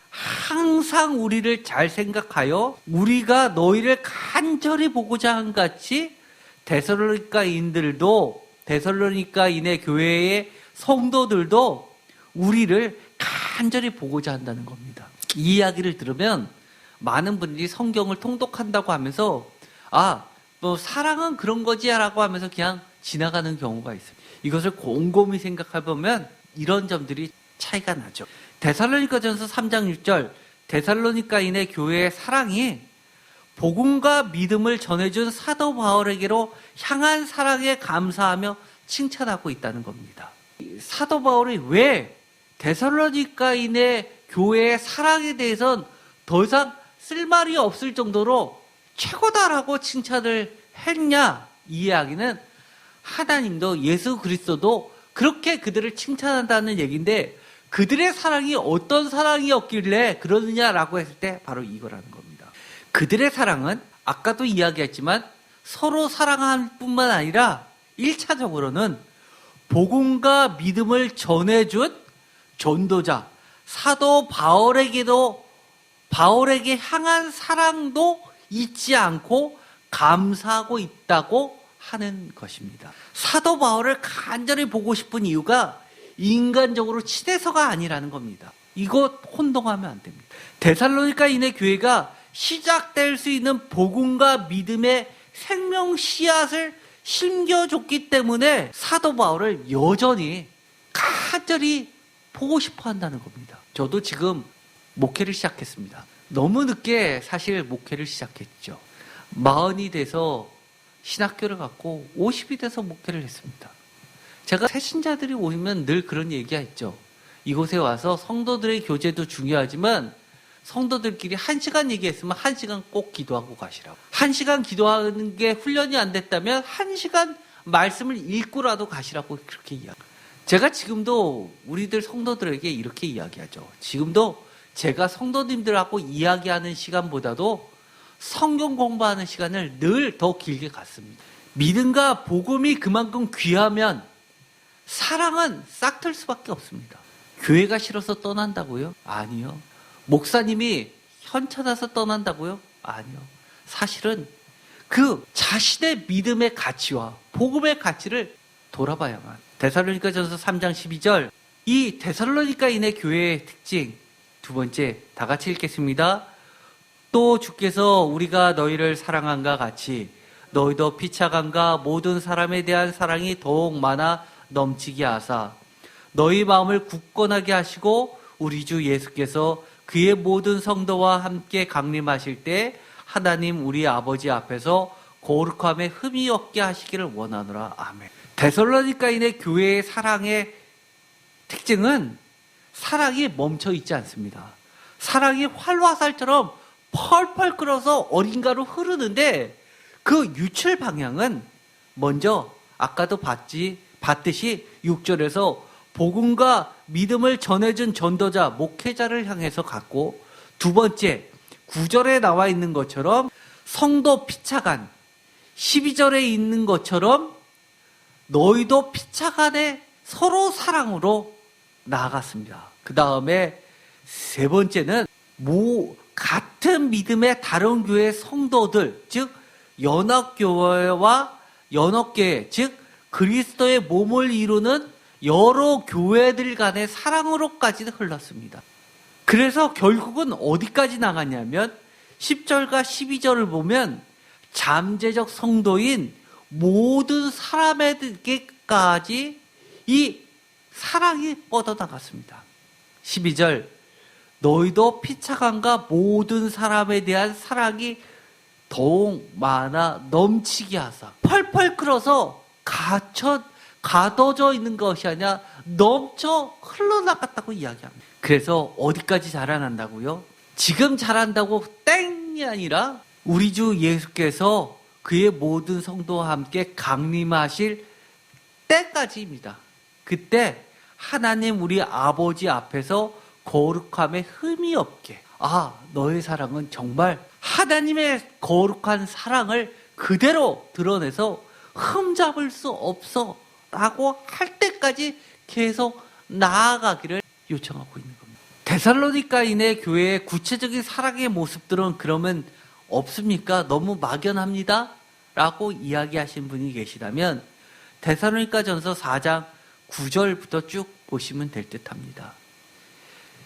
항상 우리를 잘 생각하여 우리가 너희를 간절히 보고자 한 같이 데살로니가인의 교회의 성도들도 우리를 간절히 보고자 한다는 겁니다. 이 이야기를 들으면 많은 분들이 성경을 통독한다고 하면서 사랑은 그런 거지라고 하면서 그냥 지나가는 경우가 있어요. 이것을 곰곰이 생각해보면 이런 점들이 차이가 나죠. 데살로니가전서 3장 6절 데살로니가인의 교회의 사랑이 복음과 믿음을 전해준 사도 바울에게로 향한 사랑에 감사하며 칭찬하고 있다는 겁니다. 사도 바울이 왜 데살로니가인의 교회의 사랑에 대해서는 더 이상 쓸 말이 없을 정도로 최고다라고 칭찬을 했냐? 이 이야기는 하나님도 예수 그리스도도 그렇게 그들을 칭찬한다는 얘기인데 그들의 사랑이 어떤 사랑이었길래 그러느냐라고 했을 때 바로 이거라는 겁니다. 그들의 사랑은 아까도 이야기했지만 서로 사랑할 뿐만 아니라 1차적으로는 복음과 믿음을 전해준 전도자 사도 바울에게 향한 사랑도 잊지 않고 감사하고 있다고 하는 것입니다. 사도 바울을 간절히 보고 싶은 이유가 인간적으로 친해서가 아니라는 겁니다. 이거 혼동하면 안 됩니다. 데살로니가인의 교회가 시작될 수 있는 복음과 믿음의 생명 씨앗을 심겨줬기 때문에 사도 바울을 여전히 간절히 보고 싶어 한다는 겁니다. 저도 지금 목회를 시작했습니다. 너무 늦게 사실 목회를 시작했죠. 40이 돼서 신학교를 갔고 50이 돼서 목회를 했습니다. 제가 새신자들이 오면 늘 그런 얘기가 있죠. 이곳에 와서 성도들의 교제도 중요하지만 성도들끼리 1시간 얘기했으면 1시간 꼭 기도하고 가시라고. 1시간 기도하는 게 훈련이 안 됐다면 1시간 말씀을 읽고라도 가시라고 그렇게 이야기해요. 제가 지금도 우리들 성도들에게 이렇게 이야기하죠. 지금도 제가 성도님들하고 이야기하는 시간보다도 성경 공부하는 시간을 늘 더 길게 갖습니다. 믿음과 복음이 그만큼 귀하면 사랑은 싹틀 수밖에 없습니다. 교회가 싫어서 떠난다고요? 아니요. 목사님이 현천해서 떠난다고요? 아니요. 사실은 그 자신의 믿음의 가치와 복음의 가치를 돌아봐야만. 데살로니가전서 3장 12절, 이 데살로니가인의 교회의 특징 두 번째, 다 같이 읽겠습니다. 또 주께서 우리가 너희를 사랑한가 같이 너희도 피차간과 모든 사람에 대한 사랑이 더욱 많아 넘치게 하사 너희 마음을 굳건하게 하시고 우리 주 예수께서 그의 모든 성도와 함께 강림하실 때 하나님 우리 아버지 앞에서 거룩함에 흠이 없게 하시기를 원하노라. 아멘. 데살로니가인의 교회의 사랑의 특징은 사랑이 멈춰 있지 않습니다. 사랑이 활화살처럼 펄펄 끓어서 어딘가로 흐르는데 그 유출 방향은 먼저 아까도 봤듯이 6절에서 복음과 믿음을 전해준 전도자, 목회자를 향해서 갔고, 두 번째 9절에 나와 있는 것처럼 성도 피차간, 12절에 있는 것처럼 너희도 피차간에 서로 사랑으로 나아갔습니다. 그 다음에 세 번째는 같은 믿음의 다른 교회 성도들, 즉 연합교회와 연합교회, 즉 그리스도의 몸을 이루는 여러 교회들 간의 사랑으로까지 흘렀습니다. 그래서 결국은 어디까지 나갔냐면 10절과 12절을 보면 잠재적 성도인 모든 사람에게까지 이 사랑이 뻗어나갔습니다. 12절, 너희도 피차간과 모든 사람에 대한 사랑이 더욱 많아 넘치게 하사. 펄펄 끓어서 가둬져 있는 것이 아니라 넘쳐 흘러나갔다고 이야기합니다. 그래서 어디까지 자라난다고요? 지금 자란다고 땡이 아니라 우리 주 예수께서 그의 모든 성도와 함께 강림하실 때까지입니다. 그때 하나님 우리 아버지 앞에서 거룩함에 흠이 없게, 너의 사랑은 정말 하나님의 거룩한 사랑을 그대로 드러내서 흠잡을 수 없어 라고 할 때까지 계속 나아가기를 요청하고 있는 겁니다. 데살로니가인의 교회의 구체적인 사랑의 모습들은 그러면 없습니까? 너무 막연합니다 라고 이야기하신 분이 계시다면 데살로니가전서 4장 9절부터 쭉 보시면 될 듯합니다.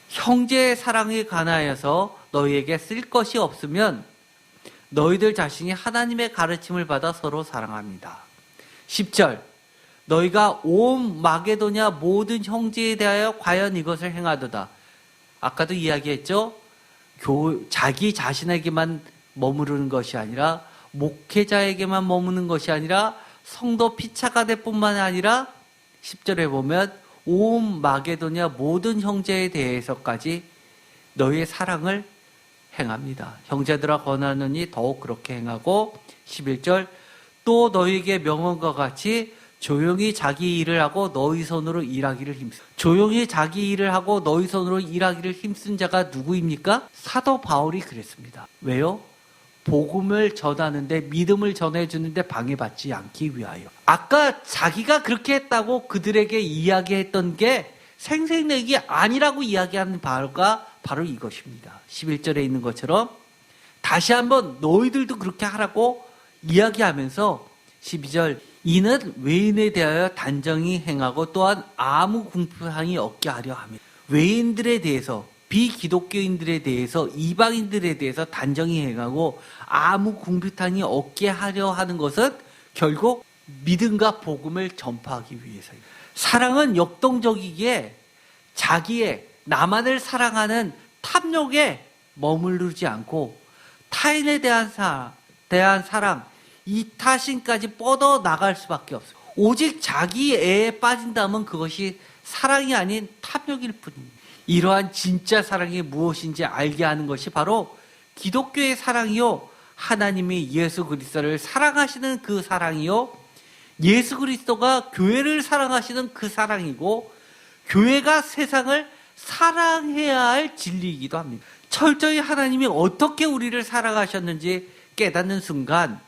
형제의 사랑에 관하여서 너희에게 쓸 것이 없으면 너희들 자신이 하나님의 가르침을 받아 서로 사랑합니다. 10절, 너희가 온 마게도냐 모든 형제에 대하여 과연 이것을 행하도다. 아까도 이야기했죠. 자기 자신에게만 머무르는 것이 아니라 목회자에게만 머무는 것이 아니라 성도 피차가대뿐만 아니라 10절에 보면 온 마게도냐 모든 형제에 대해서까지 너희의 사랑을 행합니다. 형제들아 권하노니 더욱 그렇게 행하고 11절, 또 너희에게 명언과 같이 조용히 자기 일을 하고 너희 손으로 일하기를 힘쓴. 조용히 자기 일을 하고 너희 손으로 일하기를 힘쓴 자가 누구입니까? 사도 바울이 그랬습니다. 왜요? 복음을 전하는데, 믿음을 전해주는데 방해받지 않기 위하여. 아까 자기가 그렇게 했다고 그들에게 이야기했던 게 생색내기 아니라고 이야기하는 바가 바로 이것입니다. 11절에 있는 것처럼 다시 한번 너희들도 그렇게 하라고 이야기하면서 12절, 이는 외인에 대하여 단정히 행하고 또한 아무 궁핍함이 없게 하려 합니다. 외인들에 대해서, 비기독교인들에 대해서, 이방인들에 대해서 단정히 행하고 아무 궁핍함이 없게 하려 하는 것은 결국 믿음과 복음을 전파하기 위해서입니다. 사랑은 역동적이기에 자기의 나만을 사랑하는 탐욕에 머무르지 않고 타인에 대한 사랑, 대한 사랑, 이타심까지 뻗어 나갈 수밖에 없어요. 오직 자기 애에 빠진다면 그것이 사랑이 아닌 탐욕일 뿐입니다. 이러한 진짜 사랑이 무엇인지 알게 하는 것이 바로 기독교의 사랑이요, 하나님이 예수 그리스도를 사랑하시는 그 사랑이요, 예수 그리스도가 교회를 사랑하시는 그 사랑이고, 교회가 세상을 사랑해야 할 진리이기도 합니다. 철저히 하나님이 어떻게 우리를 사랑하셨는지 깨닫는 순간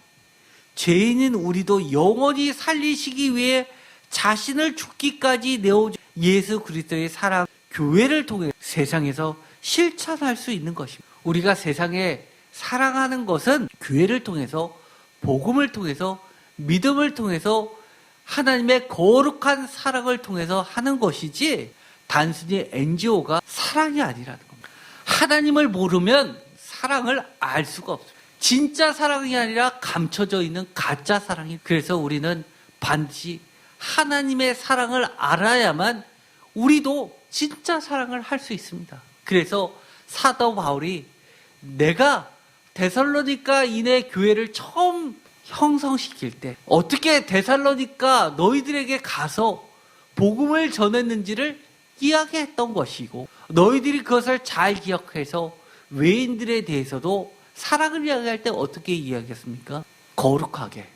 죄인인 우리도 영원히 살리시기 위해 자신을 죽기까지 내어준 예수 그리스도의 사랑, 교회를 통해 세상에서 실천할 수 있는 것입니다. 우리가 세상에 사랑하는 것은 교회를 통해서, 복음을 통해서, 믿음을 통해서, 하나님의 거룩한 사랑을 통해서 하는 것이지 단순히 NGO가 사랑이 아니라는 겁니다. 하나님을 모르면 사랑을 알 수가 없어요. 진짜 사랑이 아니라 감춰져 있는 가짜 사랑이. 그래서 우리는 반드시 하나님의 사랑을 알아야만 우리도 진짜 사랑을 할 수 있습니다. 그래서 사도 바울이 내가 데살로니가인의 교회를 처음 형성시킬 때 어떻게 데살로니가 너희들에게 가서 복음을 전했는지를 이야기했던 것이고, 너희들이 그것을 잘 기억해서 외인들에 대해서도 사랑을 이야기할 때 어떻게 이야기했습니까? 거룩하게,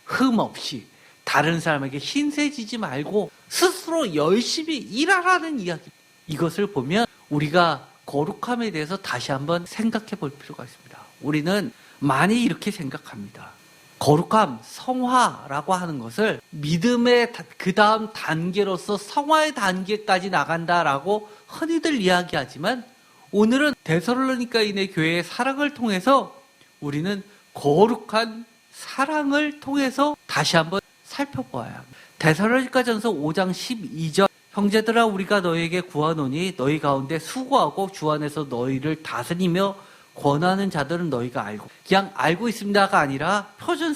흠 없이, 다른 사람에게 신세지지 말고 스스로 열심히 일하라는 이야기. 이것을 보면 우리가 거룩함에 대해서 다시 한번 생각해 볼 필요가 있습니다. 우리는 많이 이렇게 생각합니다. 거룩함, 성화라고 하는 것을 믿음의 그 다음 단계로서 성화의 단계까지 나간다라고 흔히들 이야기하지만, 오늘은 데살로니가인의 교회의 사랑을 통해서 우리는 거룩한 사랑을 통해서 다시 한번 살펴보아야 합니다. 데살로니가전서 5장 12절, 형제들아 우리가 너희에게 구하노니 너희 가운데 수고하고 주 안에서 너희를 다스리며 권하는 자들은 너희가 알고, 그냥 알고 있습니다가 아니라 표준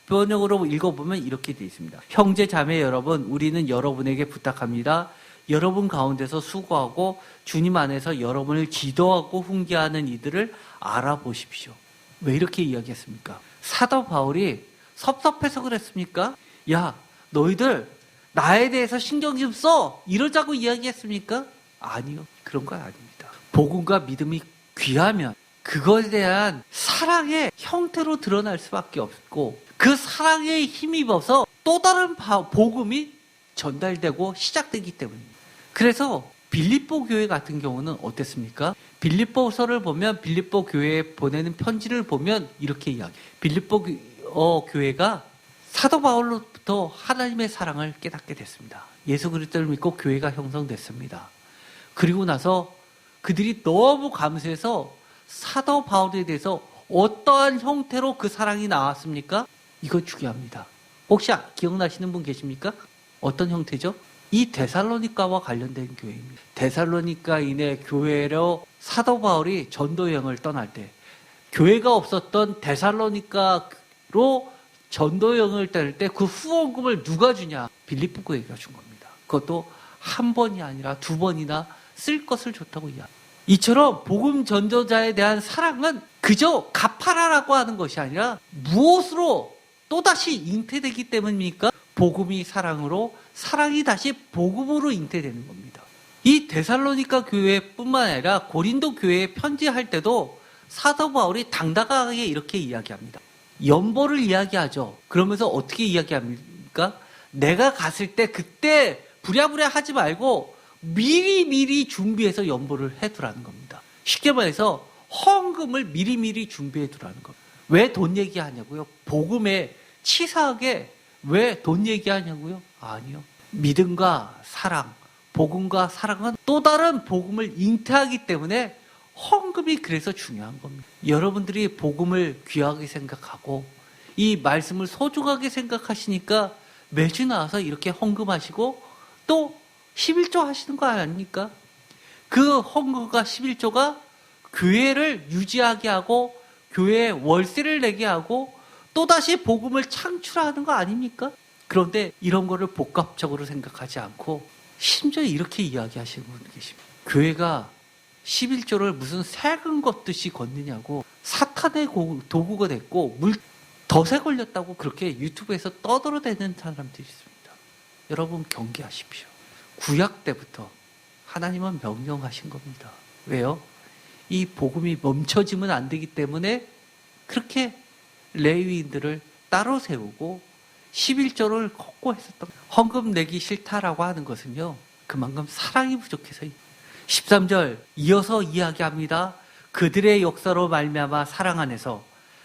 번역으로 읽어보면 이렇게 되어 있습니다. 형제 자매 여러분, 우리는 여러분에게 부탁합니다. 여러분 가운데서 수고하고 주님 안에서 여러분을 지도하고 훈계하는 이들을 알아보십시오. 왜 이렇게 이야기했습니까? 사도 바울이 섭섭해서 그랬습니까? 야, 너희들 나에 대해서 신경 좀 써! 이러자고 이야기했습니까? 아니요. 그런 거 아닙니다. 복음과 믿음이 귀하면 그것에 대한 사랑의 형태로 드러날 수밖에 없고, 그 사랑에 힘입어서 또 다른 복음이 전달되고 시작되기 때문입니다. 그래서 빌립보 교회 같은 경우는 어땠습니까? 빌립보서를 보면, 빌립보 교회에 보내는 편지를 보면 이렇게 이야기해요. 빌립보 교회가 사도 바울로부터 하나님의 사랑을 깨닫게 됐습니다. 예수 그리스도를 믿고 교회가 형성됐습니다. 그리고 나서 그들이 너무 감사해서 사도 바울에 대해서 어떠한 형태로 그 사랑이 나왔습니까? 이거 중요합니다. 혹시 기억나시는 분 계십니까? 어떤 형태죠? 이 데살로니가와 관련된 교회입니다. 데살로니가인의 교회로 사도 바울이 전도 여행을 떠날 때 교회가 없었던 데살로니가로 전도 여행을 떠날 때 그 후원금을 누가 주냐? 빌립보 교회가 준 겁니다. 그것도 한 번이 아니라 두 번이나 쓸 것을 줬다고 이야기합니다. 이처럼 복음 전도자에 대한 사랑은 그저 갚아라라고 하는 것이 아니라 무엇으로 또다시 잉태되기 때문입니까? 복음이 사랑으로, 사랑이 다시 복음으로 잉태되는 겁니다. 이 데살로니가 교회뿐만 아니라 고린도 교회에 편지할 때도 사도 바울이 당당하게 이렇게 이야기합니다. 연보를 이야기하죠. 그러면서 어떻게 이야기합니까? 내가 갔을 때 그때 부랴부랴 하지 말고 미리미리 준비해서 연보를 해두라는 겁니다. 쉽게 말해서 헌금을 미리미리 준비해 두라는 겁니다. 왜 돈 얘기하냐고요? 복음에 치사하게 왜 돈 얘기하냐고요? 아니요. 믿음과 사랑, 복음과 사랑은 또 다른 복음을 잉태하기 때문에 헌금이 그래서 중요한 겁니다. 여러분들이 복음을 귀하게 생각하고 이 말씀을 소중하게 생각하시니까 매주 나와서 이렇게 헌금하시고 또 11조 하시는 거 아닙니까? 그 헌금과 11조가 교회를 유지하게 하고 교회에 월세를 내게 하고 또다시 복음을 창출하는 거 아닙니까? 그런데 이런 거를 복합적으로 생각하지 않고 심지어 이렇게 이야기하시는 분이 계십니다. 교회가 11조를 무슨 색은 걷듯이 걷느냐고 사탄의 도구가 됐고 덫에 걸렸다고 그렇게 유튜브에서 떠들어대는 사람들이 있습니다. 여러분 경계하십시오. 구약 때부터 하나님은 명령하신 겁니다. 왜요? 이 복음이 멈춰지면 안 되기 때문에 그렇게 레위인들을 따로 세우고 11조를 걷고 했었던 헌금 내기 싫다라고 하는 것은요, 그만큼 사랑이 부족해서 13절 이어서 이야기합니다. 그들의 역사로 말미암아 사랑 안에서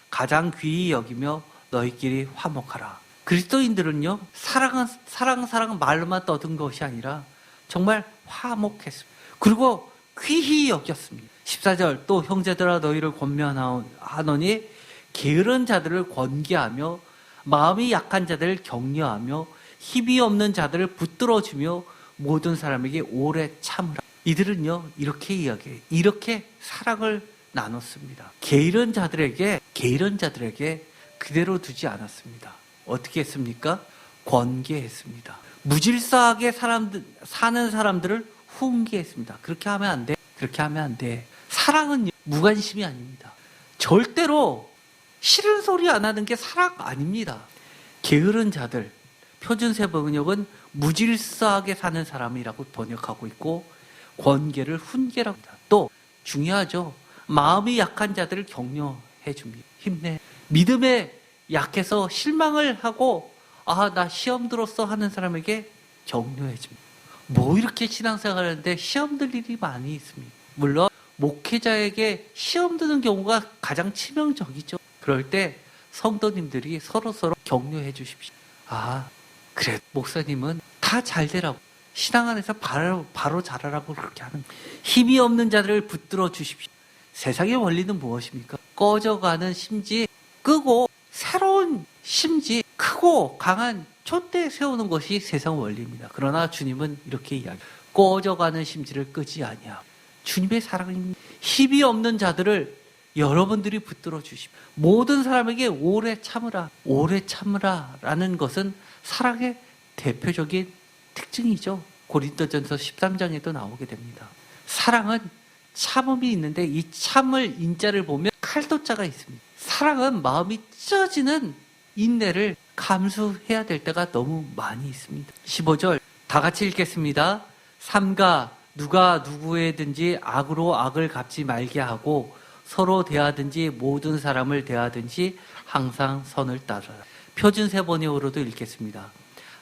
가장 귀히 여기며 너희끼리 화목하라. 그리스도인들은요, 사랑 말로만 떠든 것이 아니라 정말 화목했습니다. 그리고 귀히 여겼습니다. 14절 또 형제들아 너희를 권면하노니 게으른 자들을 권계하며 마음이 약한 자들을 격려하며 힘이 없는 자들을 붙들어주며 모든 사람에게 오래 참으라. 이들은요 이렇게 이야기해요. 이렇게 사랑을 나눴습니다. 게으른 자들에게 그대로 두지 않았습니다. 어떻게 했습니까? 권계했습니다. 무질서하게 사는 사람들을 훈계했습니다. 그렇게 하면 안 돼. 그렇게 하면 안 돼. 사랑은 무관심이 아닙니다. 절대로 싫은 소리 안 하는 게 사랑 아닙니다. 게으른 자들, 표준세 번역은 무질서하게 사는 사람이라고 번역하고 있고 권계를 훈계라고 합니다. 또 중요하죠. 마음이 약한 자들을 격려해 줍니다. 힘내. 믿음에 약해서 실망을 하고 나 시험 들었어 하는 사람에게 격려해 줍니다. 뭐 이렇게 신앙생활 하는데 시험 들 일이 많이 있습니다. 물론 목회자에게 시험 드는 경우가 가장 치명적이죠. 그럴 때 성도님들이 서로서로 격려해 주십시오. 그래 목사님은 다 잘 되라고 신앙 안에서 바로 자라라고 그렇게 하는 거예요. 힘이 없는 자들을 붙들어 주십시오. 세상의 원리는 무엇입니까? 꺼져가는 심지 끄고 새로운 심지 크고 강한 촛대 세우는 것이 세상 원리입니다. 그러나 주님은 이렇게 이야기해요. 꺼져가는 심지를 끄지 아니하고 주님의 사랑입니다. 힘이 없는 자들을 여러분들이 붙들어 주십시오. 모든 사람에게 오래 참으라 라는 것은 사랑의 대표적인 특징이죠. 고린도전서 13장에도 나오게 됩니다. 사랑은 참음이 있는데 이 참을 인자를 보면 칼도자가 있습니다. 사랑은 마음이 찢어지는 인내를 감수해야 될 때가 너무 많이 있습니다. 15절 다 같이 읽겠습니다. 삼가 누가 누구에든지 악으로 악을 갚지 말게 하고 서로 대하든지 모든 사람을 대하든지 항상 선을 따르라. 표준세 번역으로도 읽겠습니다.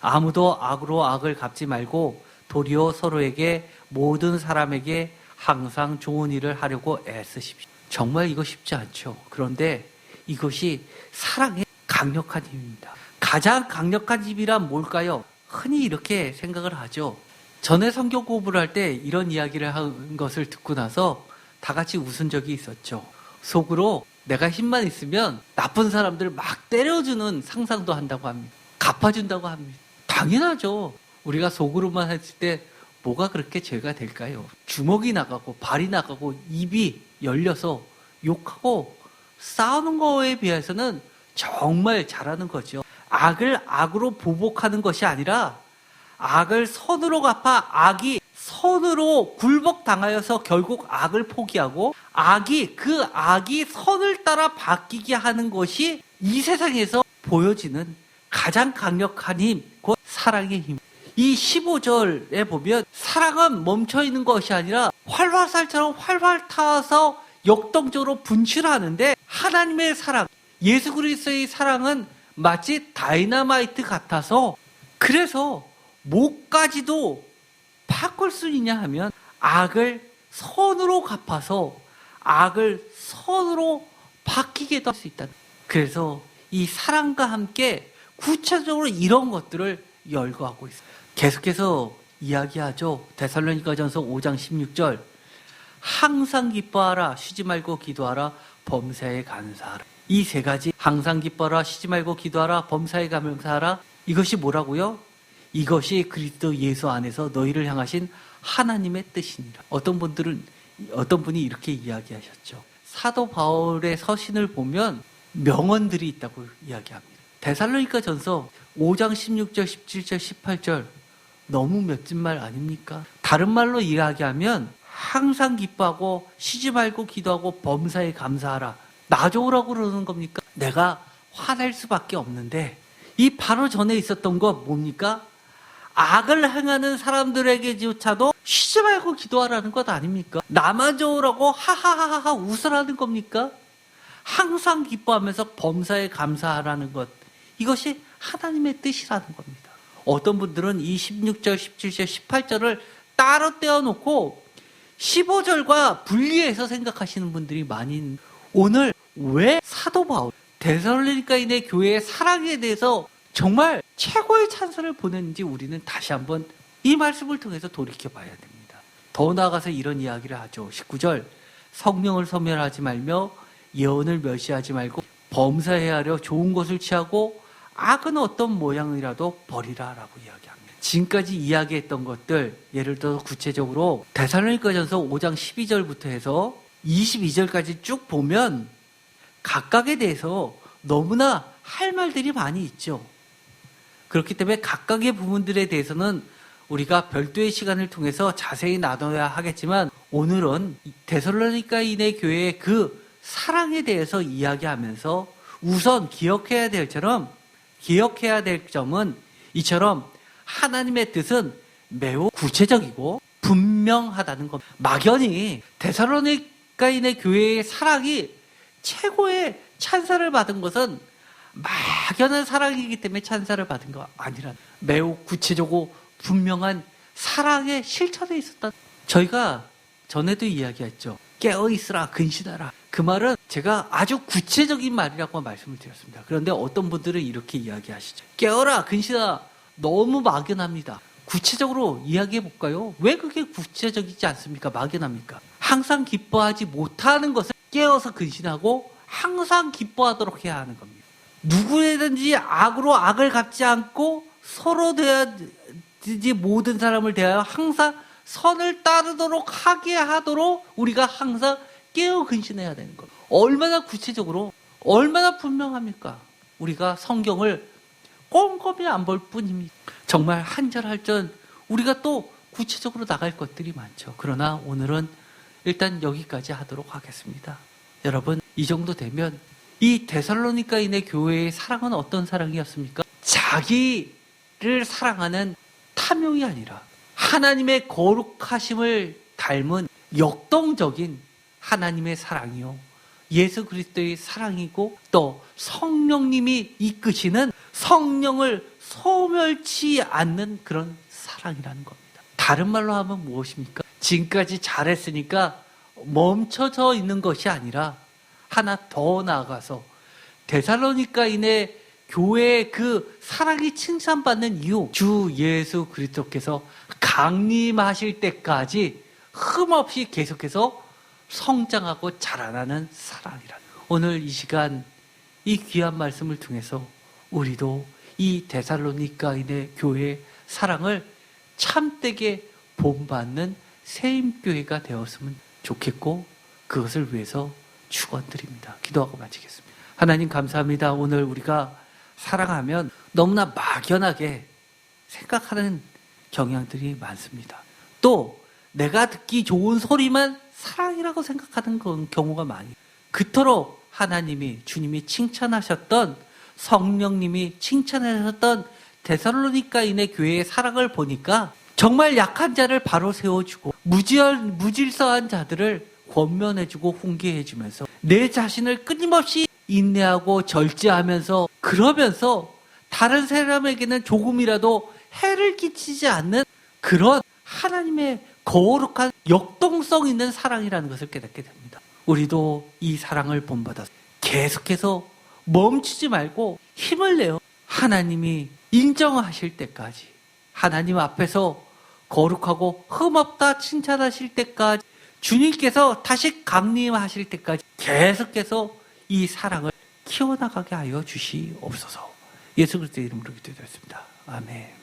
아무도 악으로 악을 갚지 말고 도리어 서로에게 모든 사람에게 항상 좋은 일을 하려고 애쓰십시오. 정말 이거 쉽지 않죠. 그런데 이것이 사랑의 강력한 힘입니다. 가장 강력한 힘이란 뭘까요? 흔히 이렇게 생각을 하죠. 전에 성경 공부를 할 때 이런 이야기를 한 것을 듣고 나서 다 같이 웃은 적이 있었죠. 속으로 내가 힘만 있으면 나쁜 사람들을 막 때려주는 상상도 한다고 합니다. 갚아준다고 합니다. 당연하죠. 우리가 속으로만 했을 때 뭐가 그렇게 죄가 될까요? 주먹이 나가고 발이 나가고 입이 열려서 욕하고 싸우는 거에 비해서는 정말 잘하는 거죠. 악을 악으로 보복하는 것이 아니라 악을 선으로 갚아 악이 선으로 굴복당하여서 결국 악을 포기하고 그 악이 선을 따라 바뀌게 하는 것이 이 세상에서 보여지는 가장 강력한 힘, 곧 사랑의 힘. 이 15절에 보면 사랑은 멈춰있는 것이 아니라 활화살처럼 활활 타서 역동적으로 분출하는데 하나님의 사랑, 예수 그리스도의 사랑은 마치 다이너마이트 같아서 그래서 목까지도 바꿀 수 있냐 하면 악을 선으로 갚아서 악을 선으로 바뀌게 할 수 있다. 그래서 이 사랑과 함께 구체적으로 이런 것들을 열거하고 있어요. 계속해서 이야기하죠. 데살로니가전서 5장 16절 항상 기뻐하라 쉬지 말고 기도하라 범사에 감사하라. 이 세 가지 항상 기뻐하라 쉬지 말고 기도하라 범사에 감사하라. 이것이 뭐라고요? 이것이 그리스도 예수 안에서 너희를 향하신 하나님의 뜻이니라. 어떤 분이 이렇게 이야기하셨죠. 사도 바울의 서신을 보면 명언들이 있다고 이야기합니다. 데살로니가전서 5장 16절, 17절, 18절 너무 멋진 말 아닙니까? 다른 말로 이야기하면 항상 기뻐하고 쉬지 말고 기도하고 범사에 감사하라. 나 좋으라고 그러는 겁니까? 내가 화낼 수밖에 없는데 이 바로 전에 있었던 거 뭡니까? 악을 행하는 사람들에게조차도 쉬지 말고 기도하라는 것 아닙니까? 나만 좋으라고 하하하하 웃으라는 겁니까? 항상 기뻐하면서 범사에 감사하라는 것, 이것이 하나님의 뜻이라는 겁니다. 어떤 분들은 이 16절, 17절, 18절을 따로 떼어놓고 15절과 분리해서 생각하시는 분들이 많이 있는데, 오늘 왜 사도 바울 데살로니가인의 교회의 사랑에 대해서 정말 최고의 찬사를 보냈는지 우리는 다시 한번 이 말씀을 통해서 돌이켜 봐야 됩니다. 더 나아가서 이런 이야기를 하죠. 19절, 성령을 소멸하지 말며 예언을 멸시하지 말고 범사해야 하려 좋은 것을 취하고 악은 어떤 모양이라도 버리라라고 이야기합니다. 지금까지 이야기했던 것들, 예를 들어 구체적으로 데살로니가전서 5장 12절부터 해서 22절까지 쭉 보면 각각에 대해서 너무나 할 말들이 많이 있죠. 그렇기 때문에 각각의 부분들에 대해서는 우리가 별도의 시간을 통해서 자세히 나눠야 하겠지만, 오늘은 데살로니가인의 교회의 그 사랑에 대해서 이야기하면서 우선 기억해야 될 점은 이처럼 하나님의 뜻은 매우 구체적이고 분명하다는 겁니다. 막연히 데살로니가인의 교회의 사랑이 최고의 찬사를 받은 것은 막연한 사랑이기 때문에 찬사를 받은 거 아니라 매우 구체적이고 분명한 사랑의 실천에 있었다. 저희가 전에도 이야기했죠. 깨어있으라, 근신하라. 그 말은 제가 아주 구체적인 말이라고 말씀을 드렸습니다. 그런데 어떤 분들은 이렇게 이야기하시죠. 깨어라, 근신하라. 너무 막연합니다. 구체적으로 이야기해 볼까요? 왜 그게 구체적이지 않습니까? 막연합니까? 항상 기뻐하지 못하는 것을 깨어서 근신하고 항상 기뻐하도록 해야 하는 겁니다. 누구에든지 악으로 악을 갚지 않고 서로 대하지 모든 사람을 대하여 항상 선을 따르도록 하게 하도록 우리가 항상 깨어 근신해야 되는 겁니다. 얼마나 구체적으로, 얼마나 분명합니까? 우리가 성경을 꼼꼼히 안 볼 뿐입니다. 정말 한 절 한 절 우리가 또 구체적으로 나갈 것들이 많죠. 그러나 오늘은 일단 여기까지 하도록 하겠습니다. 여러분, 이 정도 되면 이 데살로니가인의 교회의 사랑은 어떤 사랑이었습니까? 자기를 사랑하는 탐욕이 아니라 하나님의 거룩하심을 닮은 역동적인 하나님의 사랑이요, 예수 그리스도의 사랑이고, 또 성령님이 이끄시는 성령을 소멸치 않는 그런 사랑이라는 겁니다. 다른 말로 하면 무엇입니까? 지금까지 잘했으니까 멈춰져 있는 것이 아니라 하나 더 나아가서 데살로니가인의 교회의 그 사랑이 칭찬받는 이유, 주 예수 그리스도께서 강림하실 때까지 흠없이 계속해서 성장하고 자라나는 사랑이라. 오늘 이 시간 이 귀한 말씀을 통해서 우리도 이 데살로니가인의 교회의 사랑을 참되게 본받는 세임교회가 되었으면 좋겠고, 그것을 위해서 축원드립니다. 기도하고 마치겠습니다. 하나님 감사합니다. 오늘 우리가 사랑하면 너무나 막연하게 생각하는 경향들이 많습니다. 또 내가 듣기 좋은 소리만 사랑이라고 생각하는 경우가 많이, 그토록 하나님이, 주님이 칭찬하셨던, 성령님이 칭찬하셨던 데살로니가인의 교회의 사랑을 보니까 정말 약한 자를 바로 세워주고 무질서한 자들을 권면해주고 훈계해주면서 내 자신을 끊임없이 인내하고 절제하면서, 그러면서 다른 사람에게는 조금이라도 해를 끼치지 않는 그런 하나님의 거룩한 역동성 있는 사랑이라는 것을 깨닫게 됩니다. 우리도 이 사랑을 본받아서 계속해서 멈추지 말고 힘을 내어 하나님이 인정하실 때까지, 하나님 앞에서 거룩하고 흠없다 칭찬하실 때까지, 주님께서 다시 강림하실 때까지 계속해서 이 사랑을 키워나가게 하여 주시옵소서. 예수 그리스도의 이름으로 기도드렸습니다. 아멘.